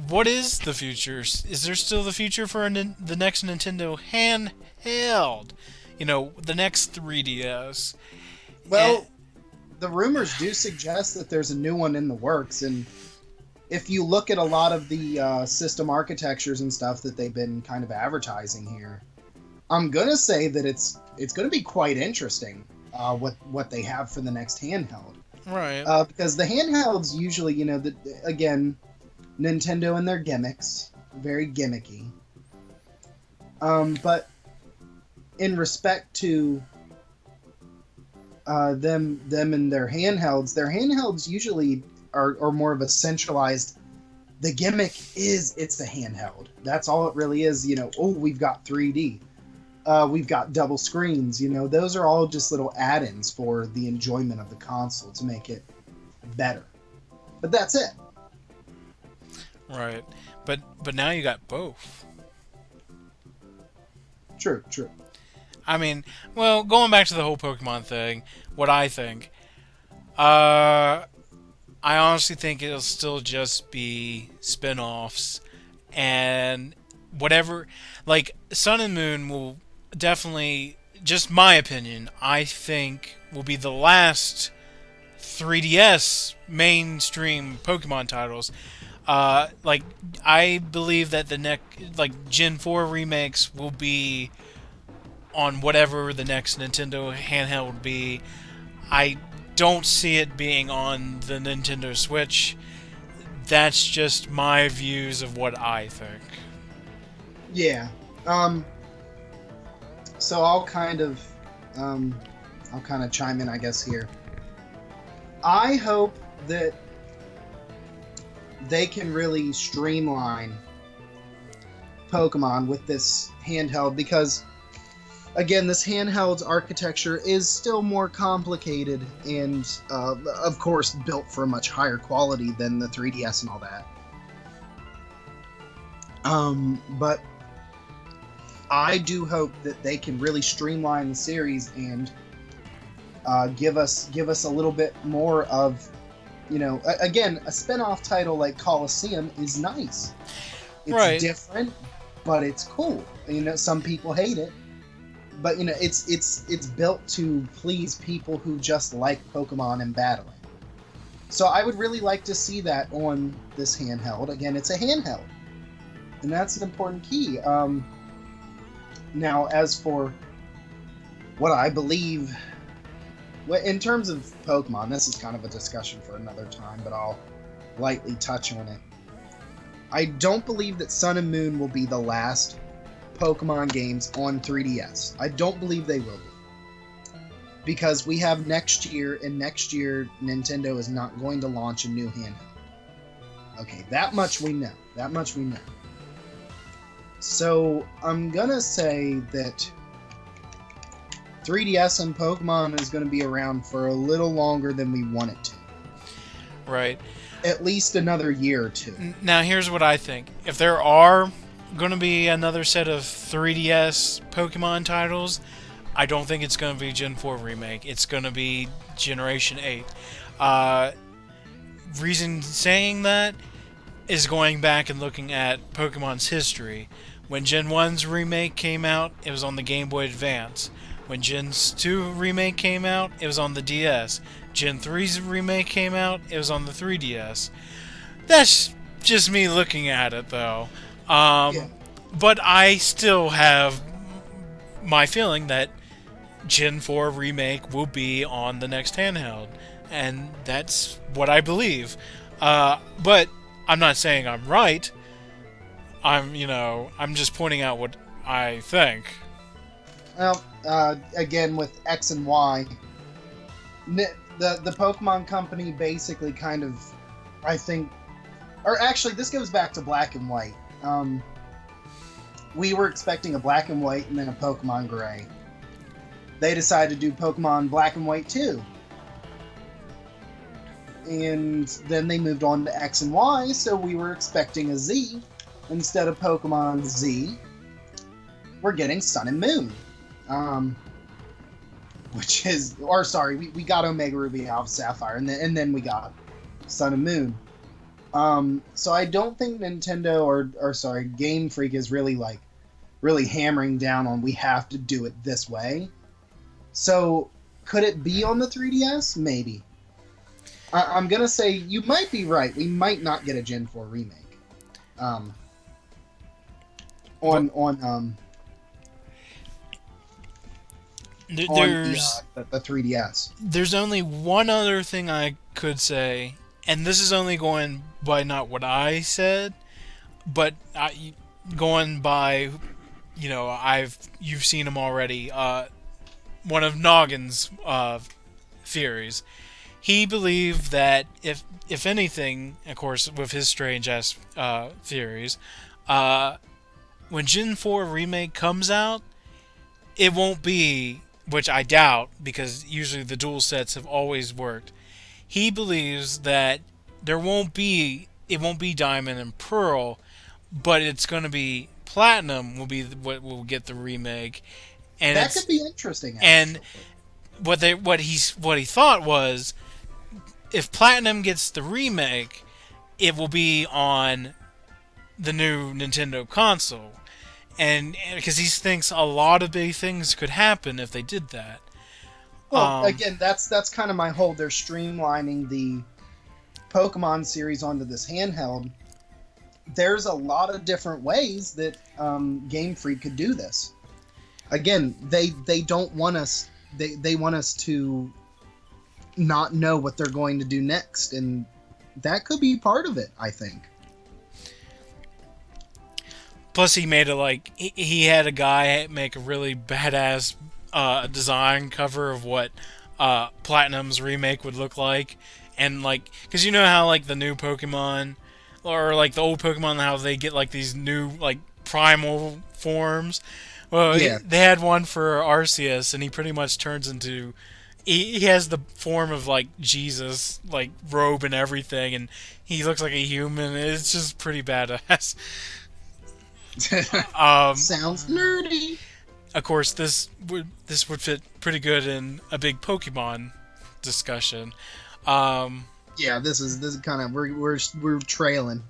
what is the future. Is there still the future for the next Nintendo handheld? The next 3DS. Well, the rumors do suggest that there's a new one in the works, and if you look at a lot of the system architectures and stuff that they've been kind of advertising here, I'm gonna say that it's gonna be quite interesting what they have for the next handheld. Right. Because the handhelds usually, again, Nintendo and their gimmicks, very gimmicky. But in respect to them and their handhelds usually are more of a centralized. The gimmick is it's a handheld. That's all it really is. We've got 3D. We've got double screens. Those are all just little add-ins for the enjoyment of the console to make it better. But that's it. Right. But now you got both. True. I mean, well, going back to the whole Pokemon thing, what I think, I honestly think it'll still just be spin-offs, and whatever, like, Sun and Moon will definitely, just my opinion, I think will be the last 3DS mainstream Pokemon titles. I believe that the next, Gen 4 remakes will be on whatever the next Nintendo handheld would be. I don't see it being on the Nintendo Switch. That's just my views of what I think. Yeah. So I'll kind of chime in, I guess, here. I hope that they can really streamline Pokemon with this handheld, because again, this handheld's architecture is still more complicated and, of course, built for a much higher quality than the 3DS and all that. But I do hope that they can really streamline the series and give us a little bit more of, again, a spin-off title like Colosseum is nice. It's different, but it's cool. Some people hate it. But it's built to please people who just like Pokemon and battling. So I would really like to see that on this handheld. Again, it's a handheld, and that's an important key. Now, as for what I believe, in terms of Pokemon, this is kind of a discussion for another time, but I'll lightly touch on it. I don't believe that Sun and Moon will be the last Pokemon games on 3DS. I don't believe they will be. because we have next year, and next year Nintendo is not going to launch a new handheld. Okay, that much we know. That much we know. So I'm gonna say that 3DS and Pokemon is going to be around for a little longer than we want it to. Right. At least another year or two. Now, here's what I think. If there are going to be another set of 3DS Pokemon titles, I don't think it's going to be Gen 4 remake. It's going to be Generation 8. Reason saying that is going back and looking at Pokemon's history. When Gen 1's remake came out, it was on the Game Boy Advance. When Gen 2 remake came out, it was on the DS. Gen 3's remake came out, it was on the 3DS. That's just me looking at it, though. Yeah. But I still have my feeling that Gen 4 remake will be on the next handheld. And that's what I believe. But I'm not saying I'm right. I'm just pointing out what I think. Well, again, with X and Y, the Pokemon Company basically kind of, I think, or actually, this goes back to Black and White. We were expecting a Black and White and then a Pokemon Gray. They decided to do Pokemon Black and White too. And then they moved on to X and Y, so we were expecting a Z. Instead of Pokemon Z, we're getting Sun and Moon. Which is, or sorry, we got Omega Ruby, Alpha Sapphire, and then we got Sun and Moon. So I don't think Nintendo or sorry, Game Freak is really hammering down on we have to do it this way. So could it be on the 3DS? Maybe. I'm gonna say you might be right. We might not get a Gen 4 remake. There's the 3DS. There's only one other thing I could say, and this is only going by not what I said, but going by, you've seen him already. One of Noggin's theories. He believed that if anything, of course, with his strange ass theories, when Gen 4 remake comes out, it won't be, which I doubt, because usually the dual sets have always worked. He believes that it won't be Diamond and Pearl, but it's going to be Platinum will be what will get the remake, and that could be interesting. Actually. And what he thought was, if Platinum gets the remake, it will be on the new Nintendo console. And because he thinks a lot of big things could happen if they did that. Well, again, that's kind of my whole. They're streamlining the Pokemon series onto this handheld. There's a lot of different ways that Game Freak could do this. Again, they don't want us. They want us to not know what they're going to do next, and that could be part of it, I think. Plus, he made he had a guy make a really badass design cover of what Platinum's remake would look like, and because you know how the new Pokemon or the old Pokemon, how they get these new primal forms. Well, yeah. They had one for Arceus, and he pretty much turns into. He has the form of Jesus, robe and everything, and he looks like a human. It's just pretty badass. Sounds nerdy. Of course, this would fit pretty good in a big Pokemon discussion. Yeah, this is kind of we're trailing.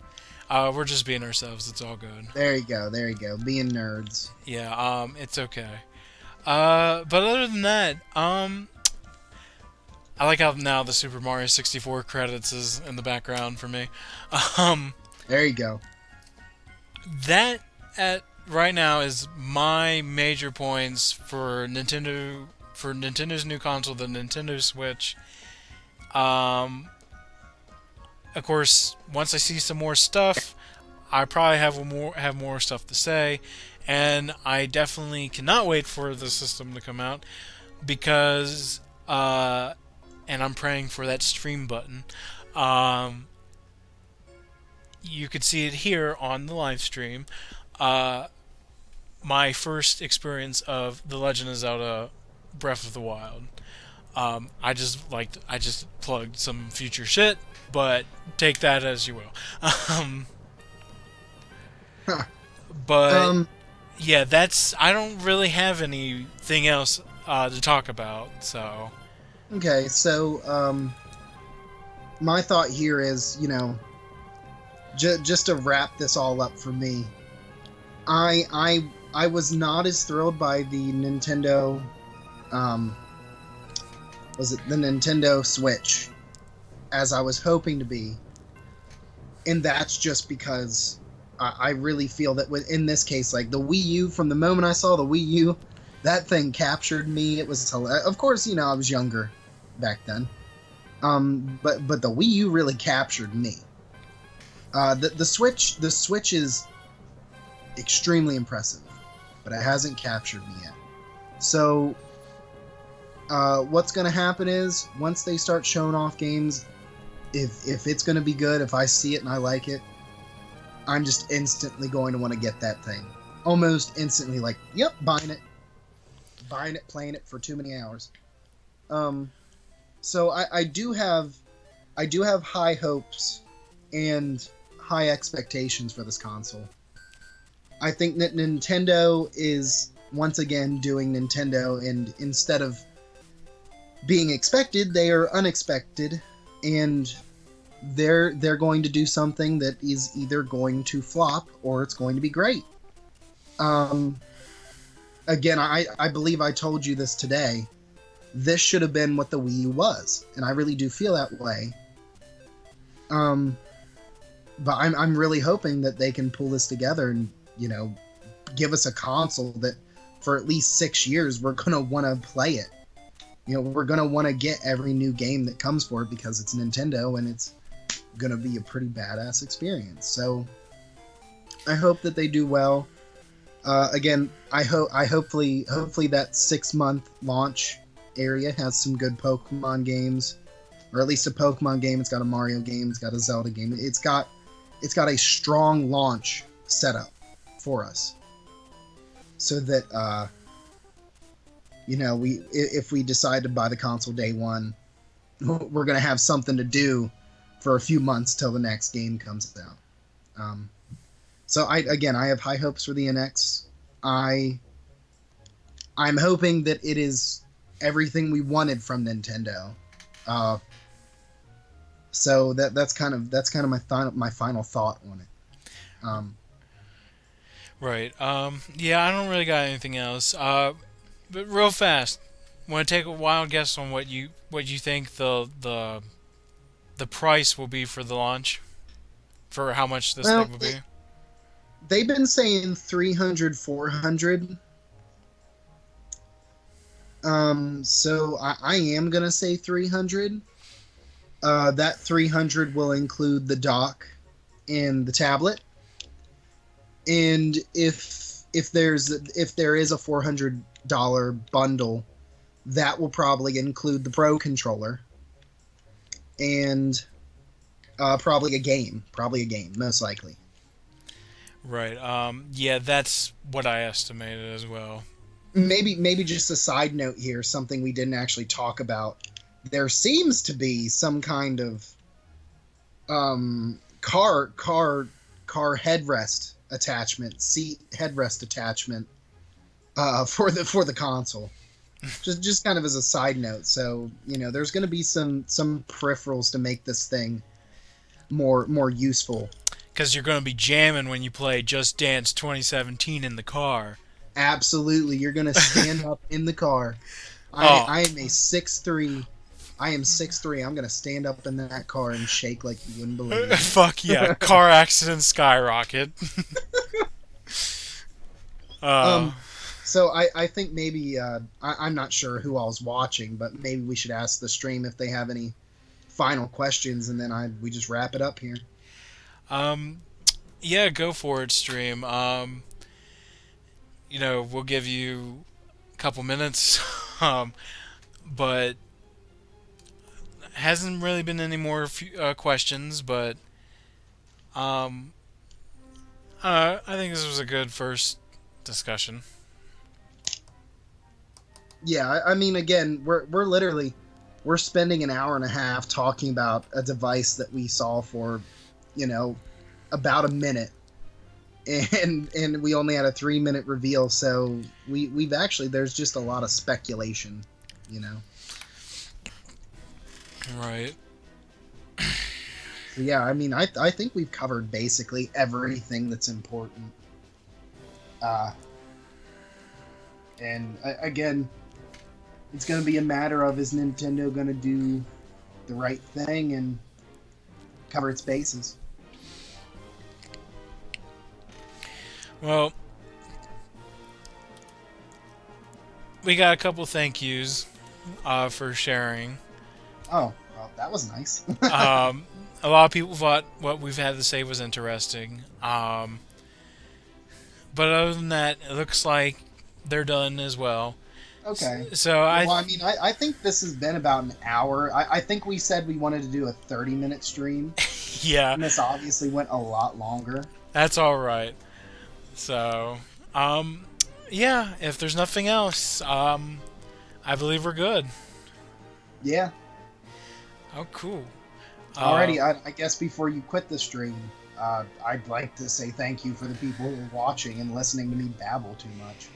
We're just being ourselves. It's all good. There you go. Being nerds. Yeah. It's okay. But other than that, I like how now the Super Mario 64 credits is in the background for me. There you go. That right now is my major points for Nintendo's new console, the Nintendo Switch. Of course, once I see some more stuff, I probably have more stuff to say, and I definitely cannot wait for the system to come out, because uh, and I'm praying for that stream button. Um, you could see it here on the live stream. Uh, my first experience of The Legend of Zelda Breath of the Wild. I just plugged some future shit, but take that as you will. Um, Huh. but Um, yeah, that's I don't really have anything else to talk about. So okay, so my thought here is, just to wrap this all up for me, I was not as thrilled by the Nintendo, um, was it the Nintendo Switch, as I was hoping to be, and that's just because I really feel that in this case, like the Wii U, from the moment I saw the Wii U, that thing captured me. It was of course, I was younger back then, but the Wii U really captured me. The Switch is extremely impressive, but it hasn't captured me yet. So, what's going to happen is once they start showing off games, if it's going to be good, if I see it and I like it, I'm just instantly going to want to get that thing. Almost instantly, like, yep, buying it, playing it for too many hours. So I do have high hopes and high expectations for this console. I think that Nintendo is once again doing Nintendo, and instead of being expected, they are unexpected, and they're going to do something that is either going to flop or it's going to be great. Again, I believe I told you this today. This should have been what the Wii U was, and I really do feel that way. But I'm really hoping that they can pull this together and give us a console that for at least 6 years we're gonna want to play it. We're gonna want to get every new game that comes for it because it's Nintendo and it's gonna be a pretty badass experience. So I hope that they do well. Again, hopefully that 6-month launch area has some good Pokemon games, or at least a Pokemon game. It's got a Mario game. It's got a Zelda game. It's got a strong launch setup for us, so that if we decide to buy the console day one, we're gonna have something to do for a few months till the next game comes out. So I have high hopes for the NX. I'm hoping that it is everything we wanted from Nintendo. So that's kind of my final thought on it. right, yeah, I don't really got anything else. But real fast, want to take a wild guess on what you think the price will be for the launch, for how much this Well, thing will be? they've been saying 300, 400. So I am gonna say 300. That 300 will include the dock and the tablet. And if there is a $400 bundle, that will probably include the Pro controller and probably a game, most likely. Right. Yeah, that's what I estimated as well. Maybe just a side note here, something we didn't actually talk about. There seems to be some kind of car headrest attachment, seat headrest attachment for the console. Just kind of as a side note. So there's going to be some peripherals to make this thing more useful. Because you're going to be jamming when you play Just Dance 2017 in the car. Absolutely, you're going to stand up in the car. I am a 6'3". I am 6'3". I'm going to stand up in that car and shake like you wouldn't believe. Fuck yeah, car accident skyrocket. So I think maybe I'm not sure who all's watching, but maybe we should ask the stream if they have any final questions, and then we just wrap it up here. Yeah, go for it, stream. We'll give you a couple minutes, but hasn't really been any more questions, but um, I think this was a good first discussion. Yeah, I mean, again, we're literally we're spending an hour and a half talking about a device that we saw for, you know, about a minute, and we only had a 3 minute reveal. So we've actually there's just a lot of speculation, you know. Right. So yeah, I mean, I think we've covered basically everything that's important. Uh, and again, it's going to be a matter of, is Nintendo going to do the right thing and cover its bases? Well, we got a couple thank yous for sharing. Oh, well, that was nice. A lot of people thought what we've had to say was interesting. But other than that, it looks like they're done as well. Okay. So Well, I mean, I think this has been about an hour. I think we said we wanted to do a 30-minute stream, yeah, and this obviously went a lot longer. that's all right. So, yeah, if there's nothing else, I believe we're good. Yeah. Oh, cool. Alrighty, I guess before you quit the stream, I'd like to say thank you for the people who are watching and listening to me babble too much.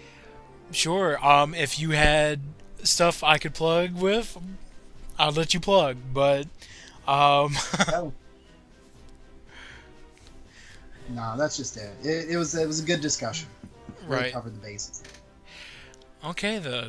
Sure. If you had stuff I could plug with, I'll let you plug. But, Oh. No, that's just it. It was a good discussion. Really right. covered the bases. Okay, then.